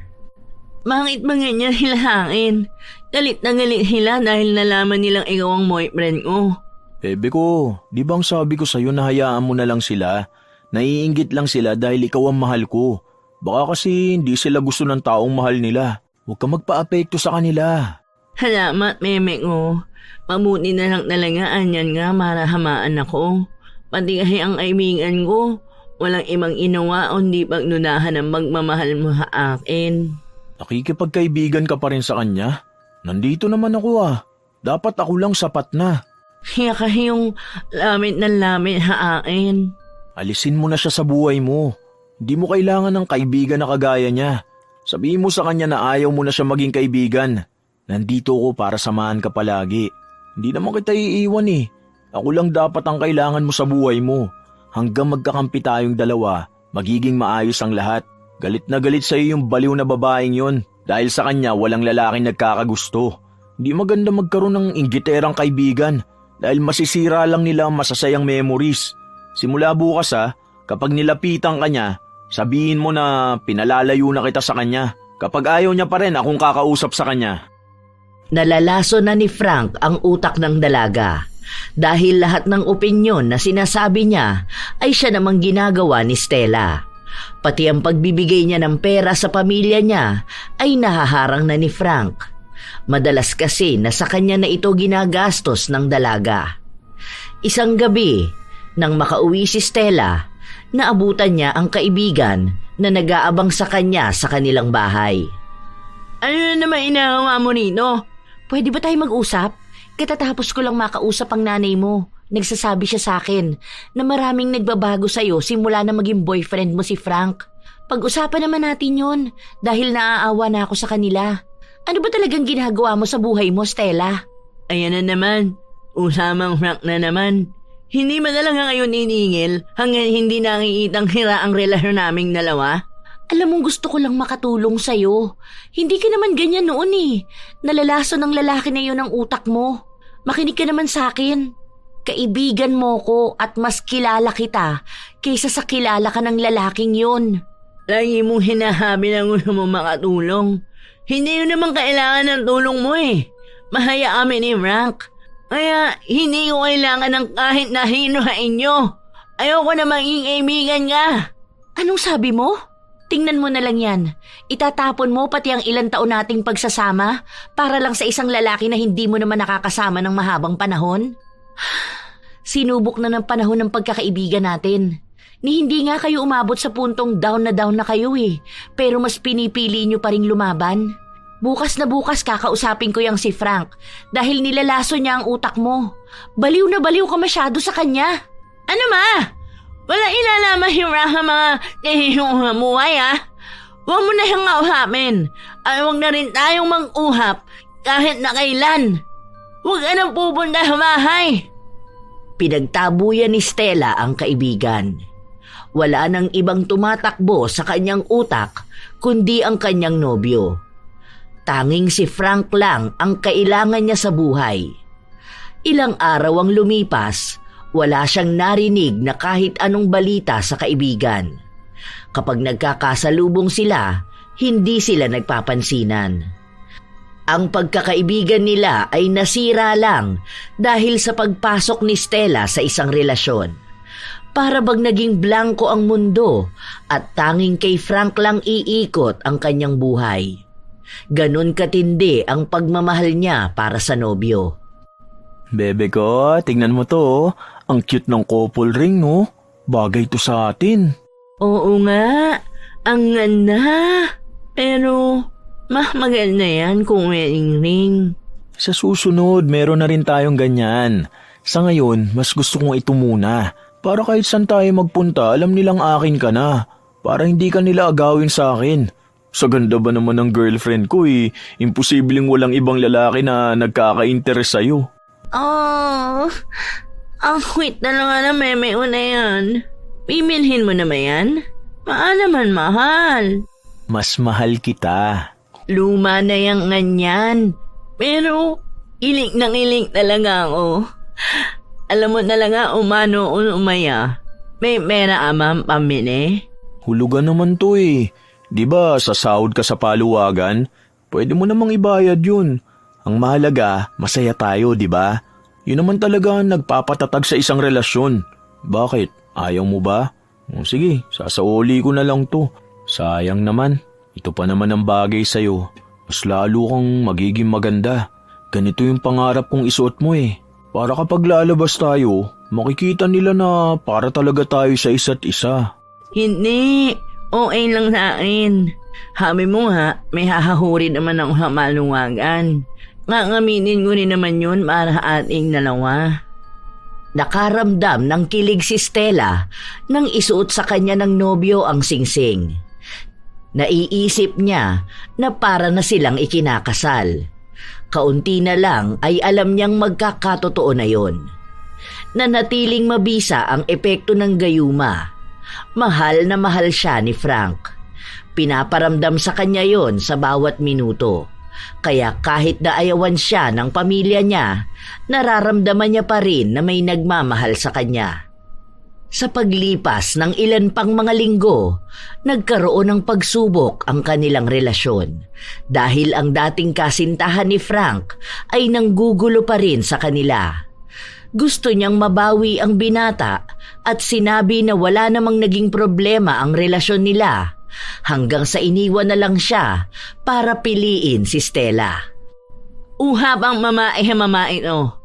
Bakit ba ganyan hilahain? Galit na galit sila dahil nalaman nilang ikaw ang boyfriend ko. Bebe ko, di bang sabi ko sa'yo na hayaan mo na lang sila? Naiinggit lang sila dahil ikaw ang mahal ko. Baka kasi hindi sila gusto ng taong mahal nila. Huwag ka magpa-apekto sa kanila. Salamat, meme ko. Mabuti na lang talaga, anyan nga, marahamaan ako. Pati kasi ang kaibigan ko, walang ibang inawa o hindi pagnunahan ang magmamahal mo sa akin. Nakikipagkaibigan ka pa rin sa kanya? Nandito naman ako Dapat ako lang sapat na. Kaya kasi yung lamit ng lamit sa akin. Alisin mo na siya sa buhay mo. Hindi mo kailangan ng kaibigan na kagaya niya. Sabihin mo sa kanya na ayaw mo na siya maging kaibigan. Nandito ako para samahan ka palagi. Hindi naman kita iiwan Ako lang dapat ang kailangan mo sa buhay mo. Hanggang magkakampi tayong dalawa, magiging maayos ang lahat. Galit na galit sa iyo yung baliw na babaeng yon. Dahil sa kanya walang lalaking nagkakagusto. Hindi maganda magkaroon ng inggiterang kaibigan. Dahil masisira lang nila ang masasayang memories. Simula bukas kapag nilapitan ka niya, sabihin mo na pinalalayo na kita sa kanya. Kapag ayaw niya pa rin, akong kakausap sa kanya. Nalalaso na ni Frank ang utak ng dalaga dahil lahat ng opinyon na sinasabi niya ay siya namang ginagawa ni Stella. Pati ang pagbibigay niya ng pera sa pamilya niya ay nahaharang na ni Frank. Madalas kasi na sa kanya na ito ginagastos ng dalaga. Isang gabi, nang makauwi si Stella, naabutan niya ang kaibigan na nag-aabang sa kanya sa kanilang bahay. Ano na naman inahawa mo rito? Pwede ba tayo mag-usap? Katatapos ko lang makausap ang nanay mo. Nagsasabi siya sa akin na maraming nagbabago sa'yo simula na maging boyfriend mo si Frank. Pag-usapan naman natin yon dahil naaawa na ako sa kanila. Ano ba talagang ginagawa mo sa buhay mo, Stella? Ayan na naman. Usamang Frank na naman. Hindi mo na lang ngayon iningil hanggang hindi nakikitang hira ang relasyon naming dalawa? Alam mong gusto ko lang makatulong sa'yo. Hindi ka naman ganyan noon Nalalaso ng lalaki na yun ang utak mo. Makinig ka naman sa akin. Kaibigan mo ko at mas kilala kita kaysa sa kilala ka ng lalaking yun. Lagi mong hinahabi na gusto mo makatulong. Hindi yun naman kailangan ng tulong mo Mahaya kami ni Frank. Kaya hindi ko kailangan ng kahit na hino sa inyo. Ayoko na maging kaibigan ka. Anong sabi mo? Tingnan mo na lang yan. Itatapon mo pati ang ilang taon nating pagsasama para lang sa isang lalaki na hindi mo naman nakakasama ng mahabang panahon? Sinubok na ng panahon ng pagkakaibigan natin. Ni hindi nga kayo umabot sa puntong down na kayo pero mas pinipili nyo pa ring lumaban. Bukas na bukas kakausapin ko yang si Frank dahil nilalaso niya ang utak mo. Baliw na baliw ka masyado sa kanya. Ano ma? Wala ilalaman yung mga kahihong buhay Huwag mo na siyang kausapin. Ay huwag na rin tayong mag-uhap kahit na kailan. Huwag ka nang pupunta sa bahay. Pinagtabuyan ni Stella ang kaibigan. Wala nang ibang tumatakbo sa kanyang utak kundi ang kanyang nobyo. Tanging si Frank lang ang kailangan niya sa buhay. Ilang araw ang lumipas, wala siyang narinig na kahit anong balita sa kaibigan. Kapag nagkakasalubong sila, hindi sila nagpapansinan. Ang pagkakaibigan nila ay nasira lang dahil sa pagpasok ni Stella sa isang relasyon. Para bang naging blanko ang mundo at tanging kay Frank lang iikot ang kanyang buhay. Ganon katindi ang pagmamahal niya para sa nobyo. Bebe ko, tingnan mo to. Ang cute ng couple ring, no? Bagay to sa atin. Oo nga, ang ganda. Pero, maganda yan kung wedding ring. Sa susunod, meron na rin tayong ganyan. Sa ngayon, mas gusto kong ito muna. Para kahit saan tayo magpunta, alam nilang akin ka na. Para hindi ka nila agawin sa akin. Sa ganda ba naman ng girlfriend ko imposibleng walang ibang lalaki na nagkaka-interest sa'yo. Oh, ang sweet na lang na meme na yan. Pimilhin mo na ba yan? Naman mahal. Mas mahal kita. Luma na yung ganyan. Pero, Iling nang iling talaga ako. Alam mo talaga umano umaya. May mera amang pamili. Hulugan naman to eh. Di ba sa sahod ka sa paluwagan? Pwede mo namang ibayad yun. Ang mahalaga, masaya tayo, di ba? Yun naman talaga ang nagpapatatag sa isang relasyon. Bakit? Ayaw mo ba? Sige, sasauli ko na lang to. Sayang naman. Ito pa naman ang bagay sa'yo. Mas lalo kang magiging maganda. Ganito yung pangarap kong isuot mo eh. Para kapag lalabas tayo, makikita nila na para talaga tayo sa isa't isa. Hindi. Okay lang sa akin. Habi mo ha, may hahahuri naman ako sa maluwagan. Ngangaminin ko rin naman yun para ating dalawa. Nakaramdam ng kilig si Stella nang isuot sa kanya ng nobyo ang singsing. Naiisip niya na para na silang ikinakasal. Kaunti na lang ay alam niyang magkakatotoo na yon. Nanatiling mabisa ang epekto ng gayuma. Mahal na mahal siya ni Frank. Pinaparamdam sa kanya yon sa bawat minuto. Kaya kahit naayawan siya ng pamilya niya, nararamdaman niya pa rin na may nagmamahal sa kanya. Sa paglipas ng ilan pang mga linggo, nagkaroon ng pagsubok ang kanilang relasyon dahil ang dating kasintahan ni Frank ay nanggugulo pa rin sa kanila. Gusto niyang mabawi ang binata at sinabi na wala namang naging problema ang relasyon nila hanggang sa iniwan na lang siya para piliin si Stella. Uhab ang mamae no.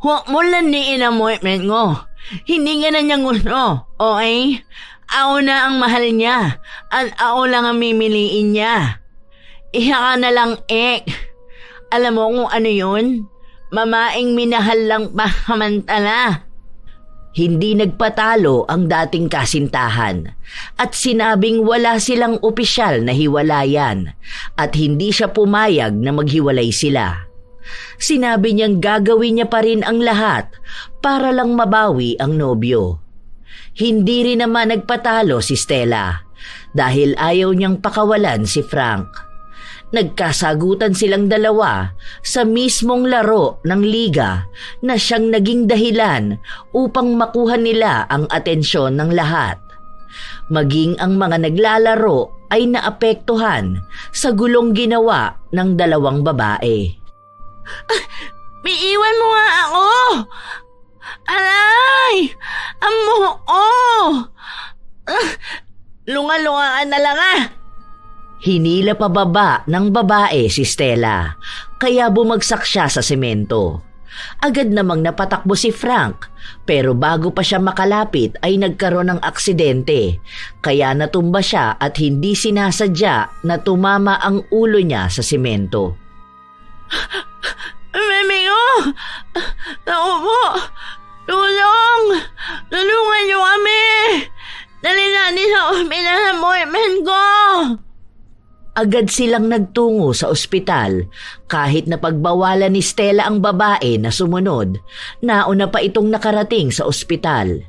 Huwag mo landiin ang boyfriend ko. Hindi nga na niya gusto, okay? Ako na ang mahal niya at ako lang ang mimiliin niya. Iha ka na lang, Ek. Alam mo kung ano yun? Mamaing minahal lang pakamantala. Hindi nagpatalo ang dating kasintahan at sinabing wala silang opisyal na hiwalayan at hindi siya pumayag na maghiwalay sila. Sinabi niyang gagawin niya pa rin ang lahat para lang mabawi ang nobyo. Hindi rin naman nagpatalo si Stella dahil ayaw niyang pakawalan si Frank. Nagkasagutan silang dalawa sa mismong laro ng liga na siyang naging dahilan upang makuha nila ang atensyon ng lahat. Maging ang mga naglalaro ay naapektuhan sa gulong ginawa ng dalawang babae. Iiwan mo nga ako! Aray! Ang muho ko! Lunga-lungaan na lang ah! Hinila pababa ng babae si Stella, kaya bumagsak siya sa semento. Agad namang napatakbo si Frank, pero bago pa siya makalapit ay nagkaroon ng aksidente, kaya natumba siya at hindi sinasadya na tumama ang ulo niya sa semento. Mami ko! Naku po! Tulong! Tulungan niyo kami! Dali natin sa ospital ng boyfriend ko! Agad silang nagtungo sa ospital kahit na pagbawalan ni Stella ang babae na sumunod, nauna pa itong nakarating sa ospital.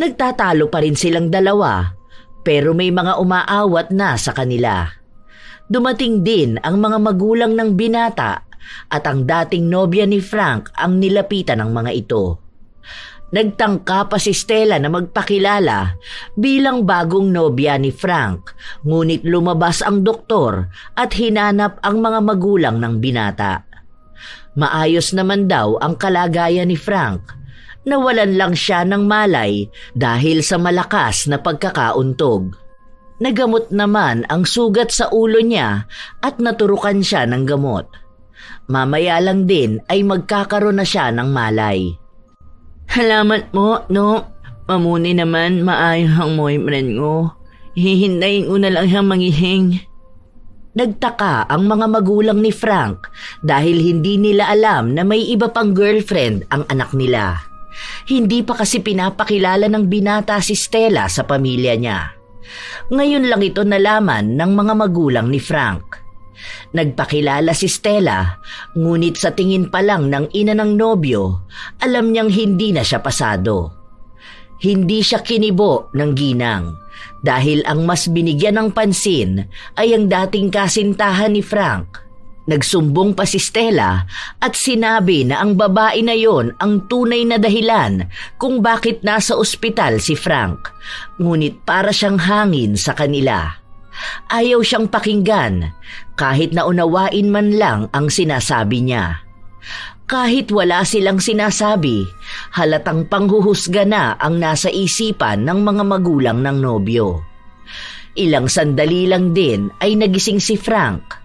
Nagtatalo pa rin silang dalawa pero may mga umaawat na sa kanila. Dumating din ang mga magulang ng binata at ang dating nobya ni Frank ang nilapitan ng mga ito. Nagtangka pa si Stella na magpakilala bilang bagong nobya ni Frank, ngunit lumabas ang doktor at hinanap ang mga magulang ng binata. Maayos naman daw ang kalagayan ni Frank. Nawalan lang siya ng malay dahil sa malakas na pagkakauntog. Nagamot naman ang sugat sa ulo niya at naturukan siya ng gamot. Mamaya lang din ay magkakaroon na siya ng malay. Salamat mo, no? Mamuni naman maayos ang boyfriend ko. Hihintayin ko na lang siyang magihing. Nagtaka ang mga magulang ni Frank dahil hindi nila alam na may iba pang girlfriend ang anak nila. Hindi pa kasi pinapakilala ng binata si Stella sa pamilya niya. Ngayon lang ito nalaman ng mga magulang ni Frank. Nagpakilala si Stella, ngunit sa tingin pa lang ng ina ng nobyo, alam niyang hindi na siya pasado. Hindi siya kinibo ng ginang dahil ang mas binigyan ng pansin ay ang dating kasintahan ni Frank. Nagsumbong pa si Stella at sinabi na ang babae na yon ang tunay na dahilan kung bakit nasa ospital si Frank, ngunit para siyang hangin sa kanila. Ayaw siyang pakinggan kahit na unawain man lang ang sinasabi niya. Kahit wala silang sinasabi, halatang panghuhusga na ang nasa isipan ng mga magulang ng nobyo. Ilang sandali lang din ay nagising si Frank.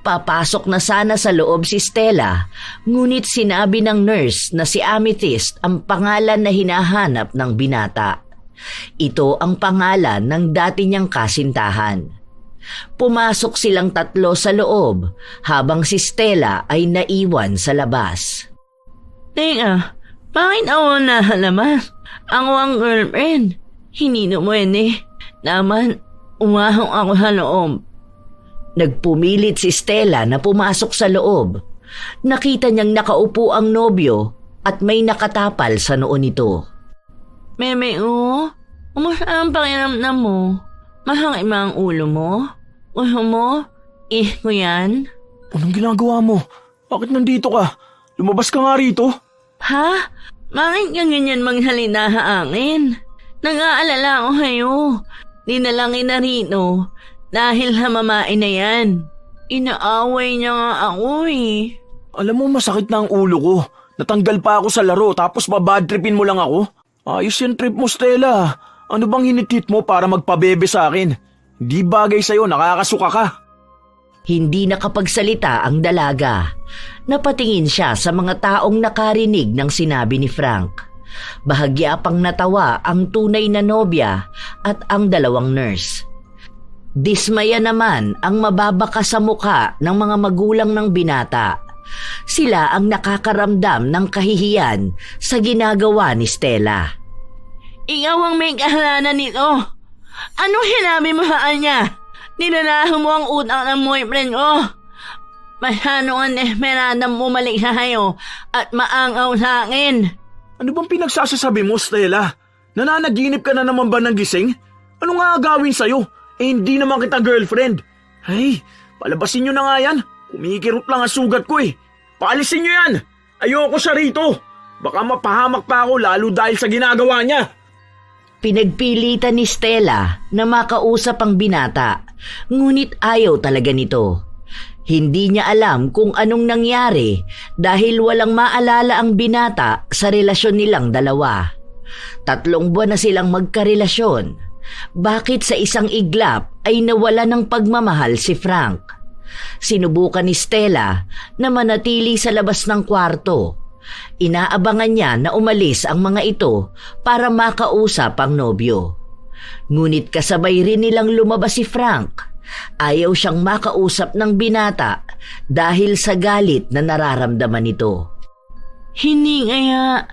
Papasok na sana sa loob si Stella, ngunit sinabi ng nurse na si Amethyst ang pangalan na hinahanap ng binata. Ito ang pangalan ng dati niyang kasintahan. Pumasok silang tatlo sa loob habang si Stella ay naiwan sa labas. Teka, bakit ako nahalaman? Ako ang girlfriend. Hinino mo naman, umahong ako sa loob. Nagpumilit si Stella na pumasok sa loob. Nakita niyang nakaupo ang nobyo at may nakatapal sa noo nito. Meme, kumusta ang pakiramdam mo? Masakit ba ang ulo mo? Gusto mo? Ko yan? Anong ginagawa mo? Bakit nandito ka? Lumabas ka nga rito. Ha? Bakit ka ganyan magsalita sa akin? Nag-aalala ako sa'yo. Dinalangin na rito dahil sa mamain na yan. Inaaway niya nga ako Alam mo, masakit na ang ulo ko. Natanggal pa ako sa laro tapos babadtripin mo lang ako. Ayos yung trip mo, Stella. Ano bang hinitit mo para magpabebe sa akin? Di bagay sa'yo, nakakasuka ka. Hindi nakapagsalita ang dalaga. Napatingin siya sa mga taong nakarinig ng sinabi ni Frank. Bahagya pang natawa ang tunay na nobya at ang dalawang nurse. Dismaya naman ang mababaka sa mukha ng mga magulang ng binata. Sila ang nakakaramdam ng kahihiyan sa ginagawa ni Stella. Ikaw ang may kasalanan nito. Anong sinabi mo sa kanya? Nilalaho mo ang utang ng boyfriend ko. Masyado ang desperadang bumalik sa sayo at maangaw sa akin. Ano bang pinagsasasabi mo, Stella? Nananaginip ka na naman ba ng gising? Ano nga agawin sa'yo? Hindi naman kita girlfriend. Ay, palabasin nyo na nga yan. Kumikirot lang ang sugat ko Paalisin nyo yan. Ayoko siya rito. Baka mapahamak pa ako lalo dahil sa ginagawa niya. Pinagpilitan ni Stella na makausap ang binata, ngunit ayaw talaga nito. Hindi niya alam kung anong nangyari dahil walang maalala ang binata sa relasyon nilang dalawa. 3 buwan na silang magkarelasyon. Bakit sa isang iglap ay nawala ng pagmamahal si Frank? Sinubukan ni Stella na manatili sa labas ng kwarto. Inaabangan niya na umalis ang mga ito para makausap ang nobyo. Ngunit kasabay rin nilang lumabas si Frank. Ayaw siyang makausap ng binata dahil sa galit na nararamdaman nito. Hindi kaya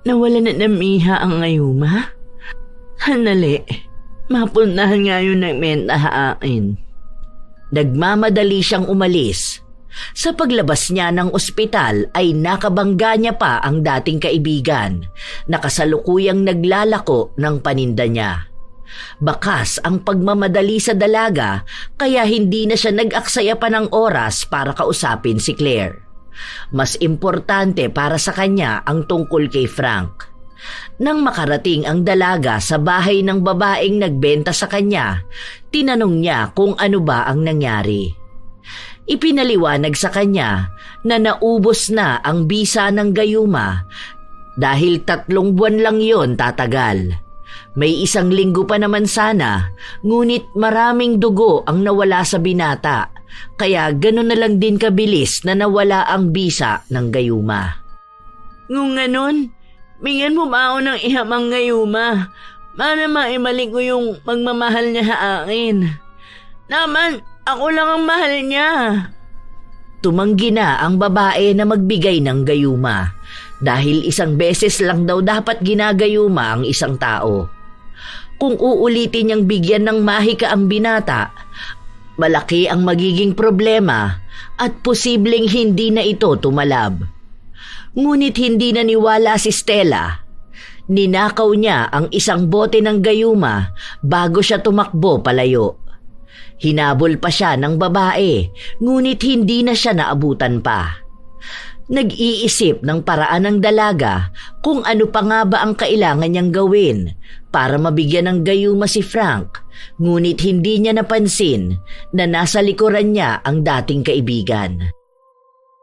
nawala na ng iha ang ngayuma? Handali, mapuntahan nga yung nagmenta sa akin. Nagmamadali siyang umalis. Sa paglabas niya ng ospital ay nakabangga niya pa ang dating kaibigan na kasalukuyang naglalako ng paninda niya. Bakas ang pagmamadali sa dalaga kaya hindi na siya nag-aksaya pa ng oras para kausapin si Claire. Mas importante para sa kanya ang tungkol kay Frank. Nang makarating ang dalaga sa bahay ng babaeng nagbenta sa kanya, tinanong niya kung ano ba ang nangyari. Ipinaliwanag sa kanya na naubos na ang bisa ng gayuma dahil 3 buwan lang yon tatagal. May 1 linggo pa naman sana, ngunit maraming dugo ang nawala sa binata, kaya gano'n na lang din kabilis na nawala ang bisa ng gayuma. Kung ganon, bigyan mo ba ako ng ihamang gayuma para maibalik ko yung magmamahal niya sa akin? Naman, ako lang ang mahal niya. Tumanggi na ang babae na magbigay ng gayuma dahil 1 beses lang daw dapat ginagayuma ang isang tao. Kung uulitin niyang bigyan ng mahika ang binata, malaki ang magiging problema at posibleng hindi na ito tumalab. Ngunit hindi naniwala si Stella. Ninakaw niya ang 1 bote ng gayuma bago siya tumakbo palayo. Hinabol pa siya ng babae, ngunit hindi na siya naabutan pa. Nag-iisip ng paraan ng dalaga kung ano pa nga ba ang kailangan niyang gawin para mabigyan ng gayuma si Frank, ngunit hindi niya napansin na nasa likuran niya ang dating kaibigan.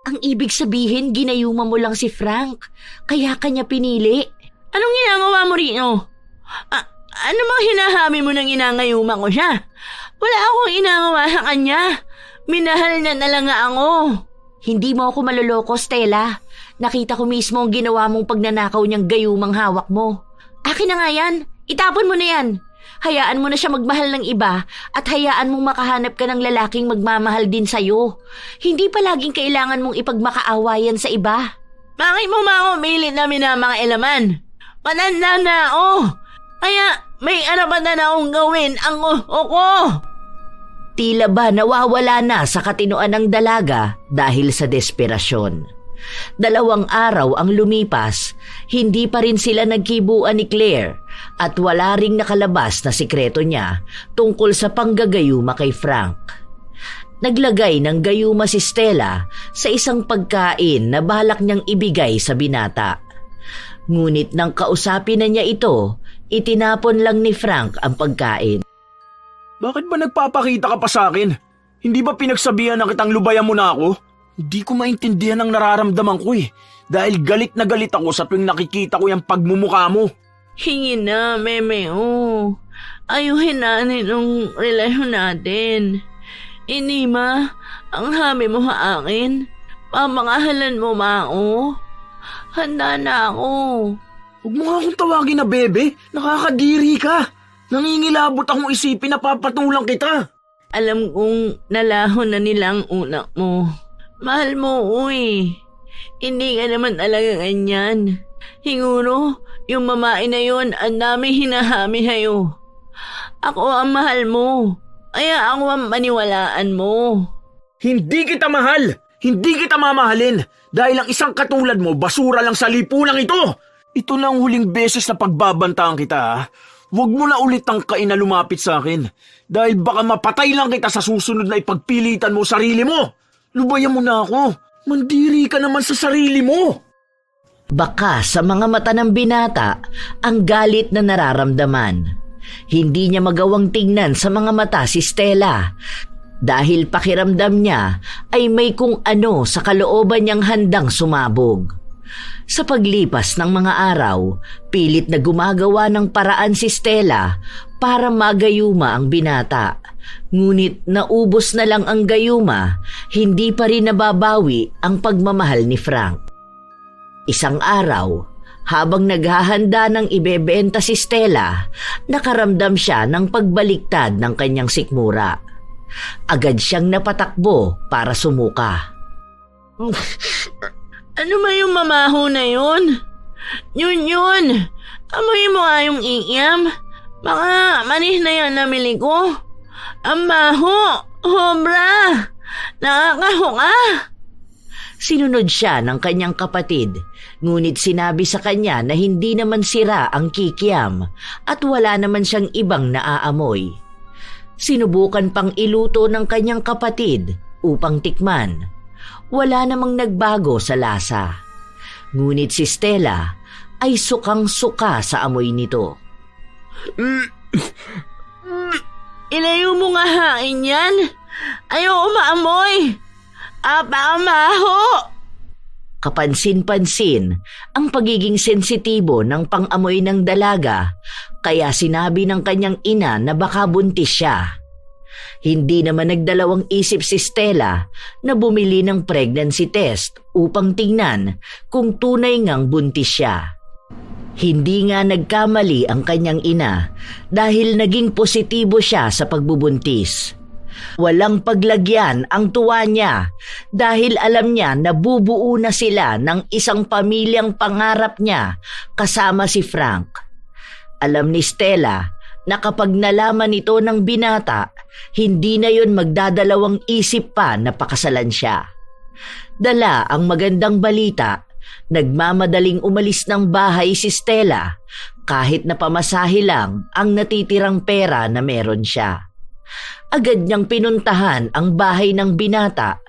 Ang ibig sabihin, ginayuma mo lang si Frank, kaya kanya pinili. Anong ginagawa mo rito? Ano bang hinahami mo nang inangayuma ko siya? Wala akong inagawa sa kanya. Minahal niya na lang nga ako. Hindi mo ako maloloko, Stella. Nakita ko mismo ang ginawa mong pagnanakaw niyang gayumang hawak mo. Akin na nga yan. Itapon mo na yan. Hayaan mo na siya magmahal ng iba at hayaan mong makahanap ka ng lalaking magmamahal din sa'yo. Hindi palaging kailangan mong ipagmakaawayan sa iba. Bakit mo ba ako milit na mga eleman? Matanda na ako. Kaya may arapan na akong gawin ang ko. Tila ba nawawala na sa katinoan ng dalaga dahil sa desperasyon. 2 araw ang lumipas, hindi pa rin sila nagkibuan ni Claire at wala ring nakalabas na sikreto niya tungkol sa panggagayuma kay Frank. Naglagay ng gayuma si Stella sa isang pagkain na balak niyang ibigay sa binata. Ngunit nang kausapin na niya ito, itinapon lang ni Frank ang pagkain. Bakit ba nagpapakita ka pa sa akin? Hindi ba pinagsabihan na kitang lubayan mo na ako? Hindi ko maintindihan ang nararamdaman ko dahil galit na galit ako sa tuwing nakikita ko yung pagmumukha mo. Hingi na, meme, ayuhin natin ang relasyon natin. Inima, ang hami mo sa akin. Pamangahalan mo ma ako. Handa na ako. Huwag mo nga akong tawagin na bebe. Nakakadiri ka. Nangingilabot akong isipin na papatulang kita. Alam kong nalahon na nilang unak mo. Mahal mo, Hindi ka naman talaga ganyan. Siguro, yung mamae na yun, ang dami hinahami sa'yo. Ako ang mahal mo. Kaya ako ang maniwalaan mo. Hindi kita mahal. Hindi kita mamahalin. Dahil ang isang katulad mo, basura lang sa lipunan ito. Ito lang huling beses na pagbabantaan kita, Huwag mo na ulit tangkain na lumapit sa akin. Dahil baka mapatay lang kita sa susunod na ipagpilitan mo sarili mo. Lubayan mo na ako. Mandiri ka naman sa sarili mo. Baka sa mga mata ng binata ang galit na nararamdaman. Hindi niya magawang tingnan sa mga mata si Stella dahil pakiramdam niya ay may kung ano sa kalooban niyang handang sumabog. Sa paglipas ng mga araw, pilit na gumagawa ng paraan si Stella para magayuma ang binata. Ngunit naubos na lang ang gayuma, hindi pa rin nababawi ang pagmamahal ni Frank. Isang araw, habang naghahanda ng ibebenta si Stella, nakaramdam siya ng pagbaliktad ng kanyang sikmura. Agad siyang napatakbo para sumuka. Ano ba yung mamaho na yun? Yun. Amoy mo nga yung iiam. Baka manis na yan namili ko. Ang maho. Hobra. Nakakahuka. Sinunod siya ng kanyang kapatid, ngunit sinabi sa kanya na hindi naman sira ang kikiam at wala naman siyang ibang naaamoy. Sinubukan pang iluto ng kanyang kapatid upang tikman. Wala namang nagbago sa lasa. Ngunit si Stella ay sukang-suka sa amoy nito. Ilayo mo nga hain yan. Ayaw maamoy. Apakamaho. Kapansin-pansin ang pagiging sensitibo ng pang-amoy ng dalaga, kaya sinabi ng kanyang ina na baka buntis siya. Hindi naman nagdalawang isip si Stella na bumili ng pregnancy test upang tingnan kung tunay ngang buntis siya. Hindi nga nagkamali ang kanyang ina dahil naging positibo siya sa pagbubuntis. Walang paglagyan ang tuwa niya dahil alam niya na bubuo na sila ng isang pamilyang pangarap niya kasama si Frank. Alam ni Stella na kapag nalaman ito ng binata, hindi na yon magdadalawang isip pa na pakasalan siya. Dala ang magandang balita, nagmamadaling umalis ng bahay si Stella kahit na pamasahe lang ang natitirang pera na meron siya. Agad niyang pinuntahan ang bahay ng binata,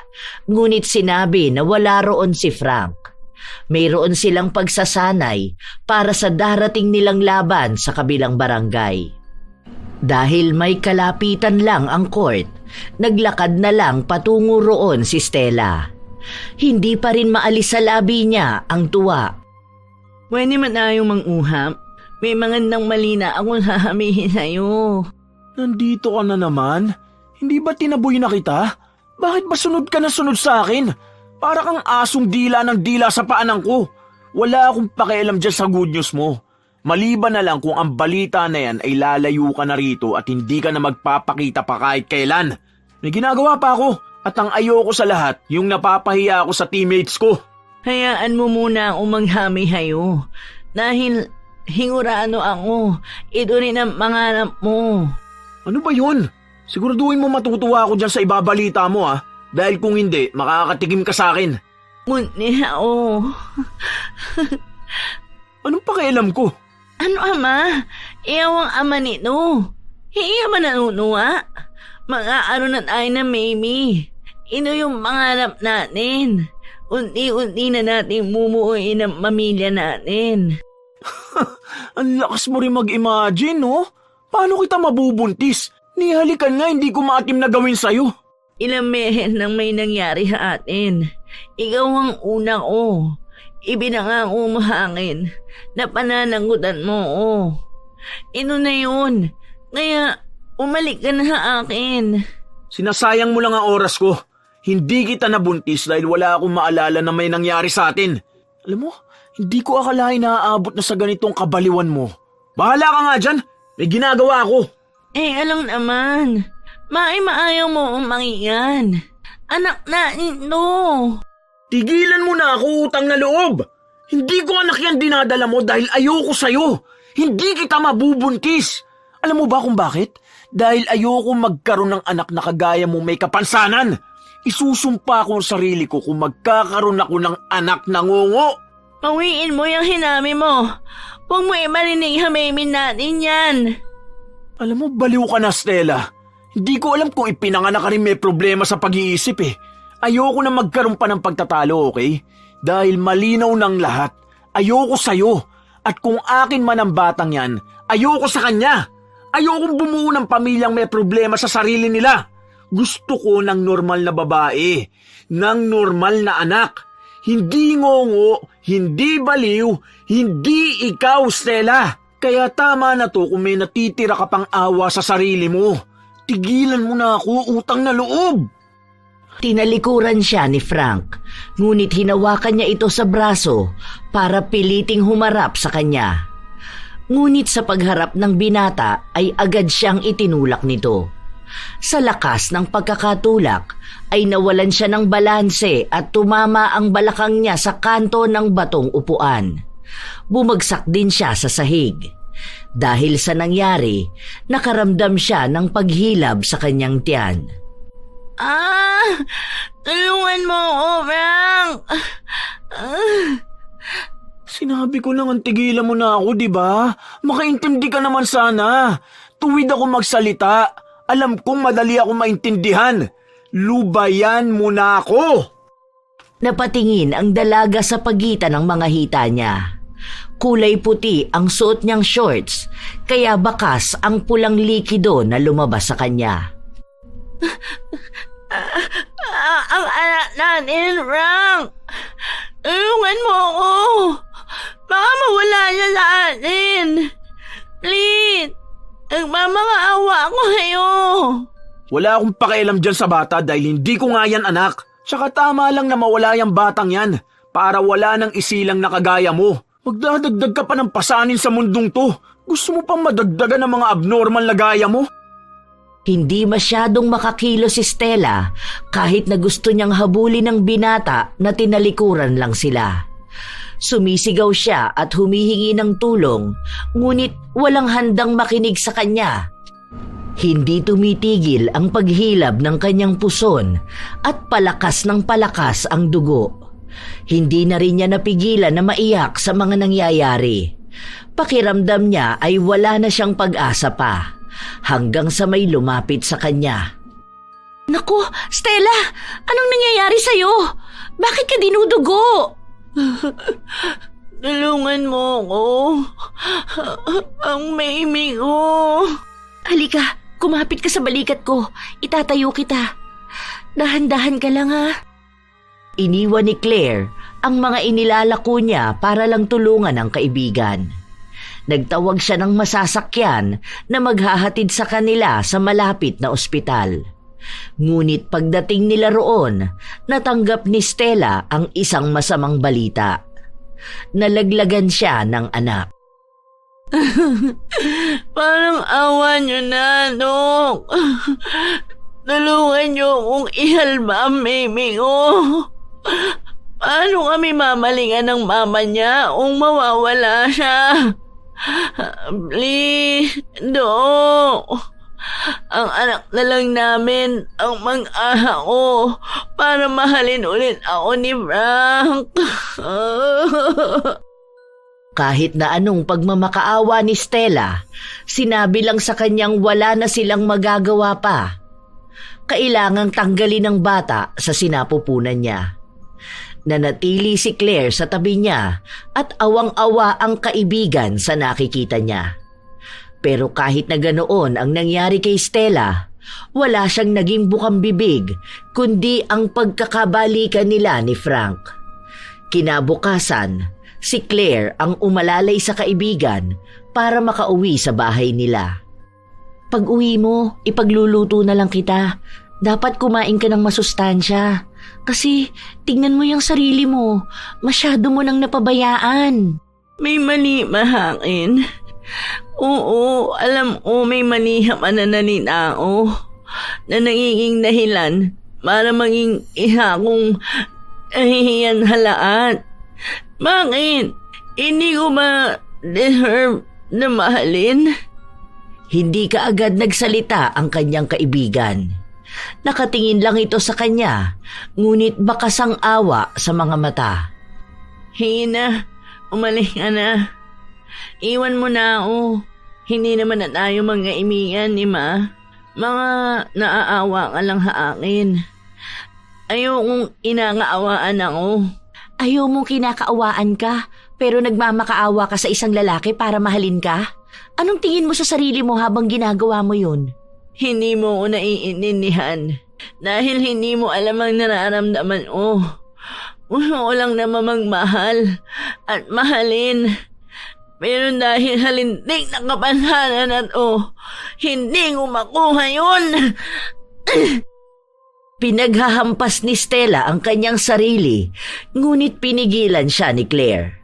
ngunit sinabi na wala roon si Frank. Mayroon silang pagsasanay para sa darating nilang laban sa kabilang barangay. Dahil may kalapitan lang ang court, naglakad na lang patungo roon si Stella. Hindi pa rin maalis sa labi niya ang tuwa. Pwede man tayong mang-uhap? May magandang malina akong hahamihin sa'yo. Nandito ka na naman? Hindi ba tinaboy na kita? Bakit ba sunod ka na sunod sa akin? Para kang asong dila ng dila sa paanan ko. Wala akong pakialam dyan sa good news mo. Maliban na lang kung ang balita na yan ay lalayo ka na rito at hindi ka na magpapakita pa kahit kailan. May ginagawa pa ako at ang ayoko sa lahat yung napapahiya ako sa teammates ko. Hayaan mo muna akong maghami sa'yo. Dahil hingurado ako. Ito rin ang mangarap mo. Ano ba yun? Siguraduhin mo matutuwa ako dyan sa ibabalita mo ah. Dahil kung hindi, makakatikim ka sa akin. Ngunit ako. Anong pakialam ko? Ano ama? Iyaw ang ama nito. Hiya ba nanunuwa? Mag-aaroon na tayo ng Mimi. Ino yung mangarap natin. Unti-unti na natin mumuuin ang pamilya natin. Ang lakas mo rin mag-imagine, no? Paano kita mabubuntis? Nihalikan nga hindi ko maatim na gawin sa'yo. Ilang meses nang may nangyari sa atin. Ikaw ang una ko. Ibinangako mo sa akin na pananagutan mo ko. Ino na yun. Kaya umalik ka na sa akin. Sinasayang mo lang ang oras ko. Hindi kita nabuntis dahil wala akong maalala na may nangyari sa atin. Alam mo, hindi ko akalain na aabot na sa ganitong kabaliwan mo. Bahala ka nga dyan. May ginagawa ako. Alam naman. Maayaw mo umangiyan. Anak na ito. Tigilan mo na ako, utang na loob. Hindi ko anak yan dinadala mo dahil ayoko sa'yo. Hindi kita mabubuntis. Alam mo ba kung bakit? Dahil ayoko magkaroon ng anak na kagaya mo may kapansanan. Isusumpa ko ang sarili ko kung magkakaroon ako ng anak na ngungo. Pawiin mo yung hinami mo. Huwag mo imarinig hamimin natin yan. Alam mo, baliw ka na, Stella. Hindi ko alam kung ipinanganak ka rin may problema sa pag-iisip eh. Ayoko na magkaroon pa ng pagtatalo, okay? Dahil malinaw ng lahat. Ayoko sa'yo. At kung akin man ang batang yan, ayoko sa kanya. Ayokong bumuo ng pamilyang may problema sa sarili nila. Gusto ko ng normal na babae. Ng normal na anak. Hindi ngongo, hindi baliw, hindi ikaw, Stella. Kaya tama na to kung may natitira ka pang awa sa sarili mo. Tigilan mo na ako, utang na loob. Tinalikuran siya ni Frank, ngunit hinawakan niya ito sa braso para piliting humarap sa kanya. Ngunit sa pagharap ng binata ay agad siyang itinulak nito. Sa lakas ng pagkakatulak ay nawalan siya ng balanse at tumama ang balakang niya sa kanto ng batong upuan. Bumagsak din siya sa sahig. Dahil sa nangyari, nakaramdam siya ng paghilab sa kanyang tiyan. Tulungan mo ako, Frank. Sinabi ko lang ang tigilan mo na ako, di ba? Makaintindi ka naman sana. Tuwid ako magsalita. Alam kong madali ako maintindihan. Lubayan mo na ako. Napatingin ang dalaga sa pagitan ng mga hita niya. Kulay puti ang suot niyang shorts, kaya bakas ang pulang likido na lumabas sa kanya. Ang anak natin, Frank. Tulungan mo ako. Baka mawala niya sa atin. Please. Nagmamakaawa ako sa'yo. Wala akong pakialam dyan sa bata dahil hindi ko nga yan anak. Tsaka tama lang na mawala yung batang yan para wala nang isilang na kagaya mo. Magdadagdag ka pa ng pasanin sa mundong to. Gusto mo pang madagdagan ng mga abnormal na gaya mo? Hindi masyadong makakilo si Stella kahit na gusto niyang habulin ng binata na tinalikuran lang sila. Sumisigaw siya at humihingi ng tulong, ngunit walang handang makinig sa kanya. Hindi tumitigil ang paghilab ng kanyang puson at palakas ng palakas ang dugo. Hindi na rin niya napigilan na maiyak sa mga nangyayari. Pakiramdam niya ay wala na siyang pag-asa pa. hanggang sa may lumapit sa kanya. Naku, Stella! Anong nangyayari sa'yo? Bakit ka dinudugo? Tulungan mo ako. Ang baby ko. Halika, kumapit ka sa balikat ko. Itatayo kita. Dahan-dahan ka lang ha. Iniwan ni Claire ang mga inilalako niya para lang tulungan ang kaibigan. Nagtawag siya ng masasakyan na maghahatid sa kanila sa malapit na ospital. Ngunit pagdating nila roon, natanggap ni Stella ang isang masamang balita. Nalaglagan siya ng anak. Parang awa niyo na, Dok. Tulungan niyo kung ihalba ang baby ko. Paano kami mamalingan ng mama niya kung mawawala siya? Please, Dok. Ang anak na lang namin ang mag-aha ko para mahalin ulit ako ni Frank. Kahit na anong pagmamakaawa ni Stella, sinabi lang sa kanyang wala na silang magagawa pa. Kailangang tanggalin ng bata sa sinapupunan niya. Nanatili si Claire sa tabi niya at awang-awa ang kaibigan sa nakikita niya. Pero kahit na ganoon ang nangyari kay Stella, wala siyang naging bukang bibig kundi ang pagkakabalikan nila ni Frank. Kinabukasan, si Claire ang umalalay sa kaibigan para makauwi sa bahay nila. Pag-uwi mo, ipagluluto na lang kita. Dapat kumain ka ng masustansya. Kasi tingnan mo yung sarili mo, masyado mo nang napabayaan. May mali mahakin. Oo, alam ko may mali naman na naninao na nagiging dahilan para maging isa kong nahihiyan halaat. Bakit? Hindi ko ba deserve na mahalin? Hindi ka agad nagsalita ang kanyang kaibigan. Nakatingin lang ito sa kanya, ngunit bakas ang awa sa mga mata. Hingi na, umalis ka na. Iwan mo na ako. Hindi naman na tayo mga imigan, ni Ma. Mga naaawa ka lang sa akin. Ayokong inangaawaan ako. Ayaw mong kinakaawaan ka, pero nagmamakaawa ka sa isang lalaki para mahalin ka? Anong tingin mo sa sarili mo habang ginagawa mo yun? Hindi mo ko naiintindihan. Dahil hindi mo alam ang nararamdaman ko. Gusto ko lang na mamagmahal at mahalin. Pero dahil halintik na kapansanan at hindi ko makuha yun. Pinaghahampas ni Stella ang kanyang sarili, ngunit pinigilan siya ni Claire.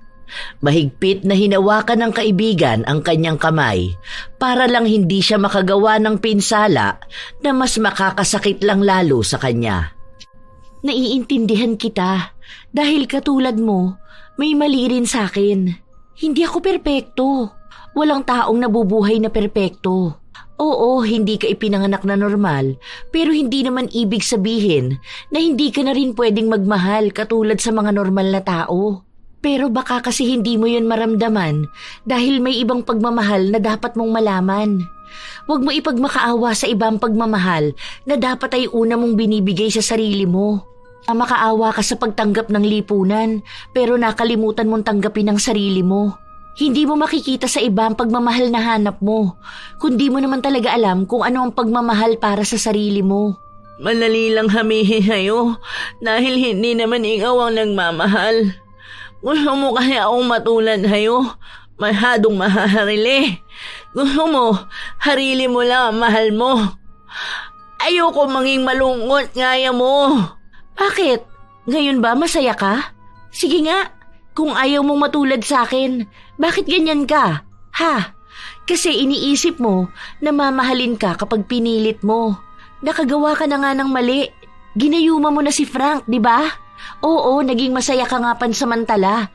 Mahigpit na hinawakan ng kaibigan ang kanyang kamay para lang hindi siya makagawa ng pinsala na mas makakasakit lang lalo sa kanya. Naiintindihan kita dahil katulad mo, may mali rin sa akin. Hindi ako perpekto. Walang taong nabubuhay na perpekto. Oo, hindi ka ipinanganak na normal, pero hindi naman ibig sabihin na hindi ka na rin pwedeng magmahal katulad sa mga normal na tao. Pero baka kasi hindi mo yun maramdaman dahil may ibang pagmamahal na dapat mong malaman. Huwag mo ipagmakaawa sa ibang pagmamahal na dapat ay una mong binibigay sa sarili mo. Makaawa ka sa pagtanggap ng lipunan pero nakalimutan mong tanggapin ang sarili mo. Hindi mo makikita sa iba ang pagmamahal na hanap mo, kundi mo naman talaga alam kung ano ang pagmamahal para sa sarili mo. Madali lang hamihin sa'yo dahil hindi naman ikaw ang nagmamahal. Gusto mo kasi akong matulad sa'yo, masyadong mahaharili. Gusto mo, harili mo lang ang mahal mo. Ayoko maging malungkot gaya mo. Bakit? Ngayon ba masaya ka? Sige nga. Kung ayaw mong matulad sa akin, bakit ganyan ka? Ha? Kasi iniisip mo na mamahalin ka kapag pinilit mo. Nakagawa ka na nga ng mali. Ginayuma mo na si Frank, di ba? Oo, naging masaya ka nga pansamantala.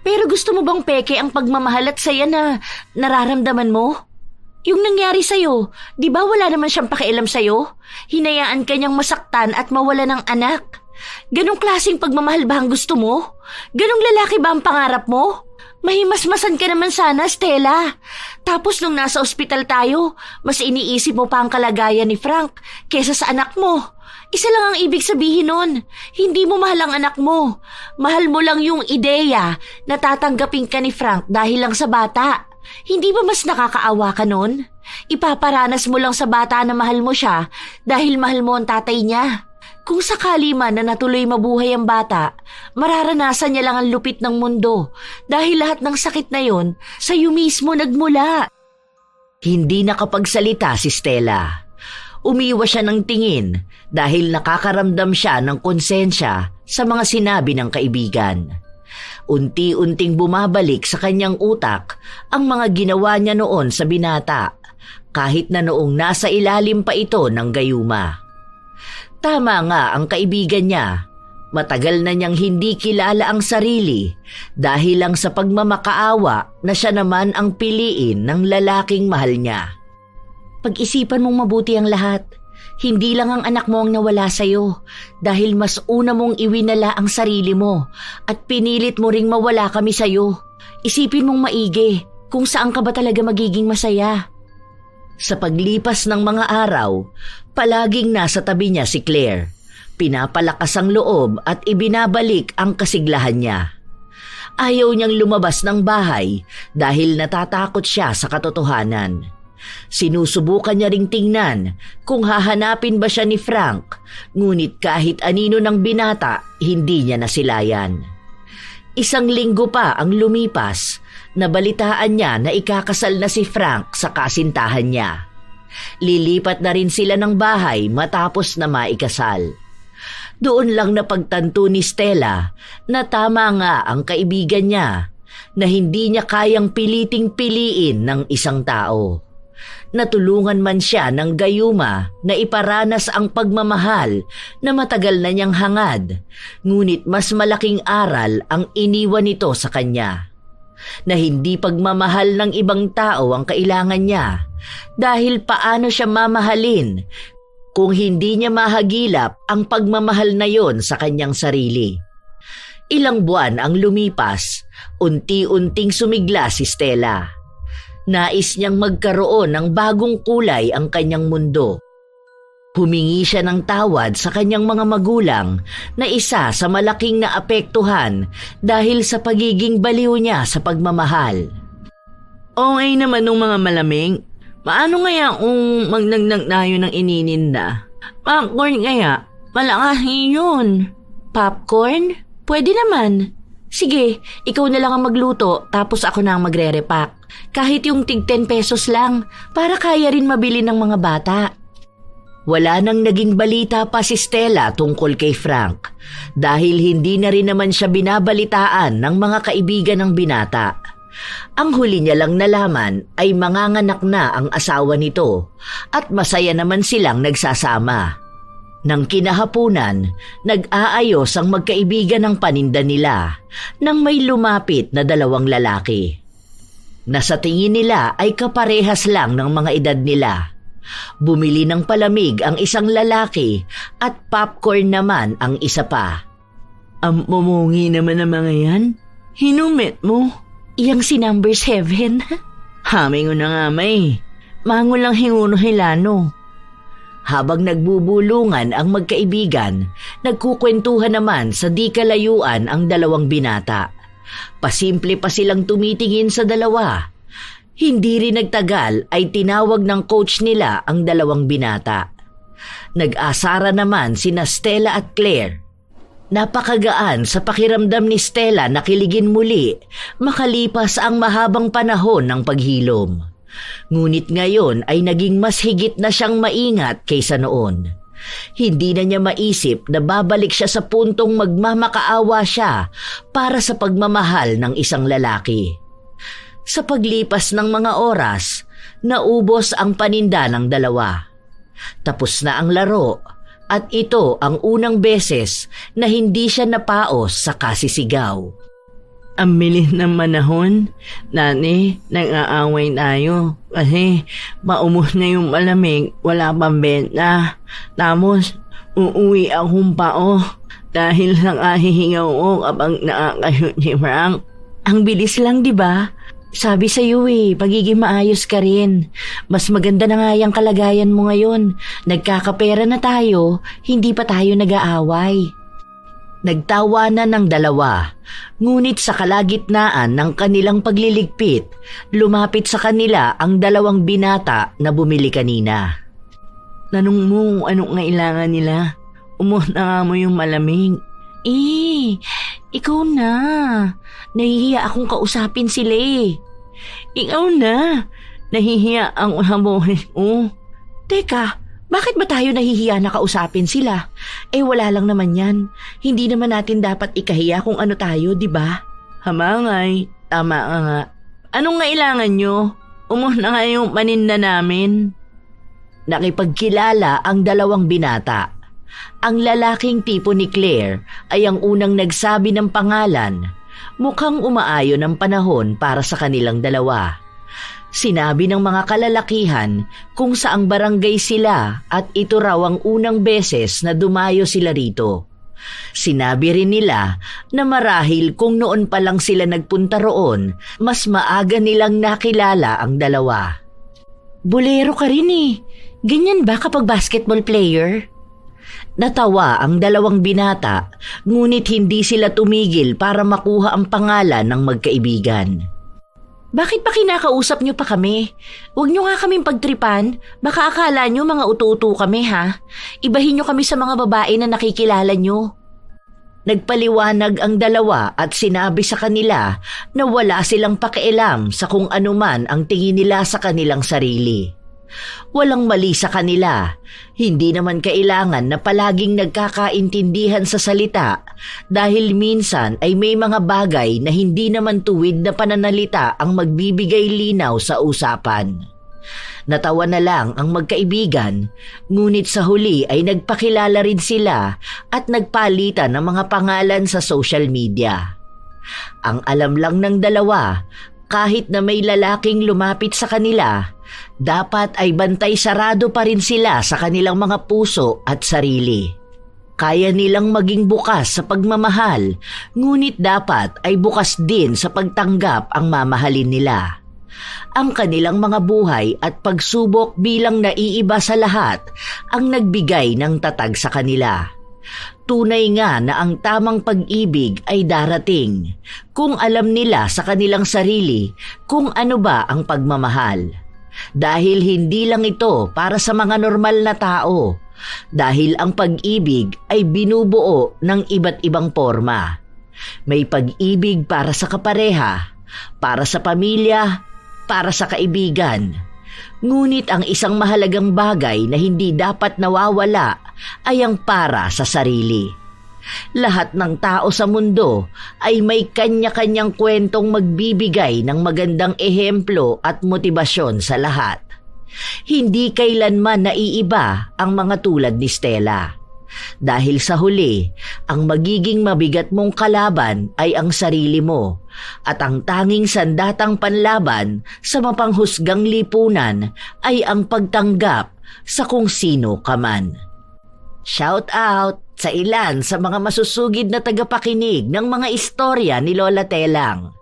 Pero gusto mo bang peke ang pagmamahal at saya na nararamdaman mo? Yung nangyari sa'yo, di ba wala naman siyang pakialam sa'yo? Hinayaan ka niyang masaktan at mawala ng anak. Ganong klaseng pagmamahal ba ang gusto mo? Ganong lalaki ba ang pangarap mo? Mahimasmasan ka naman sana, Stella. Tapos nung nasa ospital tayo, mas iniisip mo pa ang kalagayan ni Frank kesa sa anak mo. Isa lang ang ibig sabihin nun. Hindi mo mahal ang anak mo. Mahal mo lang yung ideya na tatanggapin ka ni Frank dahil lang sa bata. Hindi ba mas nakakaawa ka nun? Ipaparanas mo lang sa bata na mahal mo siya dahil mahal mo ang tatay niya. Kung sakali man na natuloy mabuhay ang bata, mararanasan niya lang ang lupit ng mundo dahil lahat ng sakit na yon sa'yo mismo nagmula. Hindi nakapagsalita si Stella. Umiwas siya ng tingin dahil nakakaramdam siya ng konsensya sa mga sinabi ng kaibigan. Unti-unting bumabalik sa kanyang utak ang mga ginawa niya noon sa binata, kahit na noong nasa ilalim pa ito ng gayuma. Tama nga ang kaibigan niya. Matagal na niyang hindi kilala ang sarili dahil lang sa pagmamakaawa na siya naman ang piliin ng lalaking mahal niya. Pag-isipan mong mabuti ang lahat. Hindi lang ang anak mo ang nawala sa'yo dahil mas una mong iwinala ang sarili mo at pinilit mo ring mawala kami sa'yo. Isipin mong maigi kung saan ka ba talaga magiging masaya. Sa paglipas ng mga araw, palaging nasa tabi niya si Claire. Pinapalakas ang loob at ibinabalik ang kasiglahan niya. Ayaw niyang lumabas ng bahay dahil natatakot siya sa katotohanan. Sinusubukan niya ring tingnan kung hahanapin ba siya ni Frank, ngunit kahit anino ng binata, hindi niya nasilayan. 1 linggo pa ang lumipas, nabalitaan niya na ikakasal na si Frank sa kasintahan niya. Lilipat na rin sila ng bahay matapos na maikasal. Doon lang napagtanto ni Stella na tama nga ang kaibigan niya na hindi niya kayang piliting-piliin ng isang tao. Natulungan man siya ng gayuma na iparanas ang pagmamahal na matagal na niyang hangad, ngunit mas malaking aral ang iniwan nito sa kanya. Na hindi pagmamahal ng ibang tao ang kailangan niya, dahil paano siya mamahalin kung hindi niya mahagilap ang pagmamahal na yon sa kanyang sarili. Ilang buwan ang lumipas, unti-unting sumigla si Stella. Nais niyang magkaroon ng bagong kulay ang kanyang mundo. Humingi siya ng tawad sa kanyang mga magulang na isa sa malaking naapektuhan dahil sa pagiging baliw niya sa pagmamahal. Okay naman nung mga malamig. Paano kaya kung magnagnak tayo ng inininda? Popcorn kaya? Malakahin yun. Popcorn? Pwede naman. Sige, ikaw na lang ang magluto tapos ako na ang magre-repack. Kahit yung tig 10 pesos lang para kaya rin mabili ng mga bata. Wala nang naging balita pa si Stella tungkol kay Frank dahil hindi na rin naman siya binabalitaan ng mga kaibigan ng binata. Ang huli niya lang nalaman ay manganganak na ang asawa nito at masaya naman silang nagsasama. Nang kinahapunan, nag-aayos ang magkaibigan ng paninda nila nang may lumapit na 2 lalaki. Na sa tingin nila ay kaparehas lang ng mga edad nila. Bumili ng palamig ang isang lalaki at popcorn naman ang isa pa. Ang mumungi naman ng mga yan? Hinumit mo? Iyang si number 7. Haming ko na nga may. Mango lang hinguno hilano. Habang nagbubulungan ang magkaibigan, nagkukwentuhan naman sa di kalayuan ang 2 binata. Pasimple pa silang tumitingin sa 2. Hindi rin nagtagal ay tinawag ng coach nila ang 2 binata. Nag-asara naman sina Stella at Claire. Napakagaan sa pakiramdam ni Stella na kiligin muli makalipas ang mahabang panahon ng paghilom. Ngunit ngayon ay naging mas higit na siyang maingat kaysa noon. Hindi na niya maisip na babalik siya sa puntong magmamakaawa siya para sa pagmamahal ng isang lalaki. Sa paglipas ng mga oras, naubos ang paninda ng 2. Tapos na ang laro at ito ang unang beses na hindi siya napaos sa kasisigaw. Ang bilis ng manahon, Nani, nag-aaway tayo kasi maumos na yung malamig, wala pang benta. Tapos, uuwi akong pao dahil sa kahihingaw ko kapag nakakashoot si Frank. Ang bilis lang, di ba? Sabi sa'yo pagiging maayos ka rin. Mas maganda na nga yung kalagayan mo ngayon. Nagkakapera na tayo, hindi pa tayo nag-aaway. Nagtawanan ng dalawa, ngunit sa kalagitnaan ng kanilang pagliligpit, lumapit sa kanila ang dalawang binata na bumili kanina. Tanong mo anong kailangan nila. Na nga mo yung malamig. Ikaw na. Nahihiya akong kausapin sila Ikaw na. Nahihiya ang hamohin ko. Teka, bakit ba tayo nahihiya na kausapin sila? Wala lang naman yan. Hindi naman natin dapat ikahiya kung ano tayo, di ba? Hamangay, tama ka nga. Anong kailangan nyo? Na nga yung paninda namin. Nakipagkilala ang dalawang binata. Ang lalaking tipo ni Claire ay ang unang nagsabi ng pangalan. Mukhang umaayon ang panahon para sa kanilang dalawa. Sinabi ng mga kalalakihan kung saang barangay sila at ito raw ang unang beses na dumayo sila rito. Sinabi rin nila na marahil kung noon pa lang sila nagpunta roon, mas maaga nilang nakilala ang dalawa. Bolero ka rin Ganyan ba kapag basketball player? Natawa ang dalawang binata, ngunit hindi sila tumigil para makuha ang pangalan ng magkaibigan. Bakit pa kinakausap niyo pa kami? Huwag niyo nga kaming pagtripan. Baka akala niyo mga utu-utu kami ha. Ibahin niyo kami sa mga babae na nakikilala niyo. Nagpaliwanag ang dalawa at sinabi sa kanila na wala silang pakialam sa kung anuman ang tingin nila sa kanilang sarili. Walang mali sa kanila, hindi naman kailangan na palaging nagkakaintindihan sa salita dahil minsan ay may mga bagay na hindi naman tuwid na pananalita ang magbibigay linaw sa usapan. Natawa na lang ang magkaibigan, ngunit sa huli ay nagpakilala rin sila at nagpalitan ng mga pangalan sa social media. Ang alam lang ng dalawa, kahit na may lalaking lumapit sa kanila, dapat ay bantay sarado pa rin sila sa kanilang mga puso at sarili. Kaya nilang maging bukas sa pagmamahal, ngunit dapat ay bukas din sa pagtanggap ang mamahalin nila. Ang kanilang mga buhay at pagsubok bilang naiiba sa lahat ang nagbigay ng tatag sa kanila. Tunay nga na ang tamang pag-ibig ay darating kung alam nila sa kanilang sarili kung ano ba ang pagmamahal. Dahil hindi lang ito para sa mga normal na tao, dahil ang pag-ibig ay binubuo ng iba't ibang forma. May pag-ibig para sa kapareha, para sa pamilya, para sa kaibigan. Ngunit ang isang mahalagang bagay na hindi dapat nawawala ay ang para sa sarili. Lahat ng tao sa mundo ay may kanya-kanyang kwentong magbibigay ng magandang ehemplo at motibasyon sa lahat. Hindi kailanman naiiba ang mga tulad ni Stella. Dahil sa huli, ang magiging mabigat mong kalaban ay ang sarili mo at ang tanging sandatang panlaban sa mapanghusgang lipunan ay ang pagtanggap sa kung sino ka man. Shout out sa ilan sa mga masusugid na tagapakinig ng mga istorya ni Lola Telang.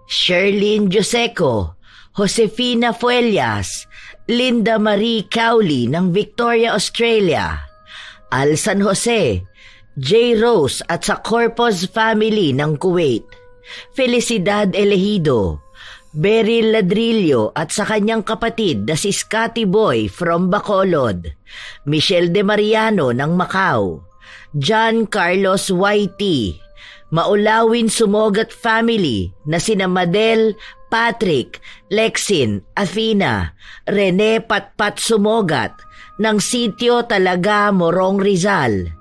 Sherlyn Joseco, Josefina Fuellas, Linda Marie Cowley ng Victoria, Australia, Al San Jose, J. Rose at sa Corpus family ng Kuwait, Felicidad Elegido, Beryl Ladrillo at sa kanyang kapatid na si Scotty Boy from Bacolod, Michelle De Mariano ng Macau, John Carlos YT, Maulawin Sumogat family na sina Madel, Patrick, Lexin, Athena, Rene Patpat Sumogat ng Sitio Talaga, Morong Rizal,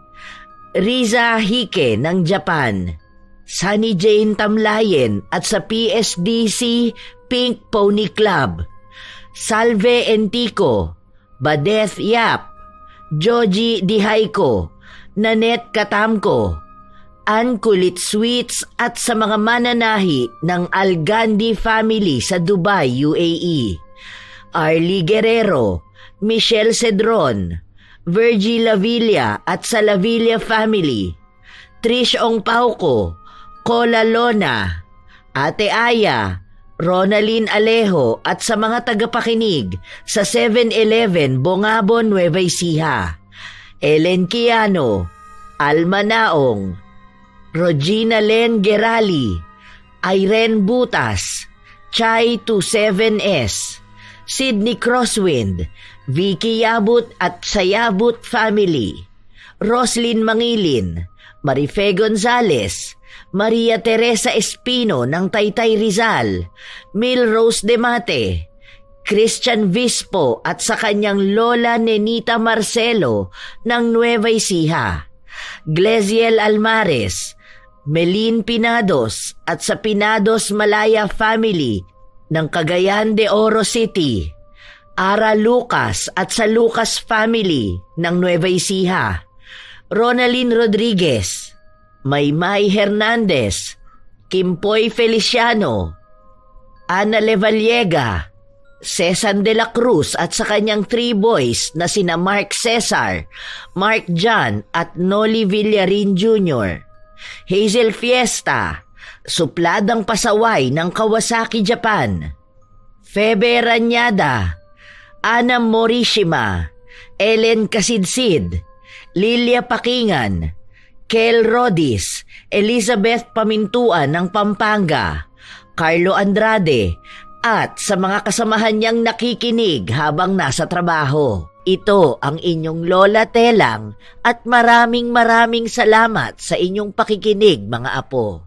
Riza Hike ng Japan, Sunny Jane Tamlayen at sa PSDC Pink Pony Club, Salve Entico, Badeth Yap, Joji Dihaiko, Nanette Katamko, Ann Kulit Sweets at sa mga mananahi ng Al-Gandhi family sa Dubai, UAE, Arlie Guerrero, Michelle Cedron, Virgie Lavilla at sa Lavilla family, Trish Ong Pauco, Cola Lona, Ate Aya, Ronalyn Alejo at sa mga tagapakinig sa 7-Eleven Bongabon, Nueva Ecija. Ellen Kiano, Alma Naong, Regina Len Gerali, Irene Butas, Chai 27S, Sydney Crosswind, Vicky Yabut at Sayabut Family, Roslyn Mangilin, Marife Gonzales, Maria Teresa Espino ng Taytay Rizal, Mil Rose Demate, Christian Vispo at sa kanyang lola Nenita Marcelo ng Nueva Ecija, Glesiel Almares, Melin Pinados at sa Pinados Malaya Family ng Cagayan de Oro City, Ara Lucas at sa Lucas Family ng Nueva Ecija, Ronalyn Rodriguez, Maymay Hernandez, Kimpoy Feliciano, Ana Levallega, Cesan de la Cruz at sa kanyang 3 boys na sina Mark Cesar, Mark John at Noli Villarin Jr., Hazel Fiesta, Supladang Pasaway ng Kawasaki, Japan, Febe Ranyada, Ana Morishima, Ellen Kasidsid, Lilia Pakingan, Kel Rodis, Elizabeth Pamintuan ng Pampanga, Carlo Andrade, at sa mga kasamahan niyang nakikinig habang nasa trabaho. Ito ang inyong Lola Telang at maraming salamat sa inyong pakikinig, mga apo.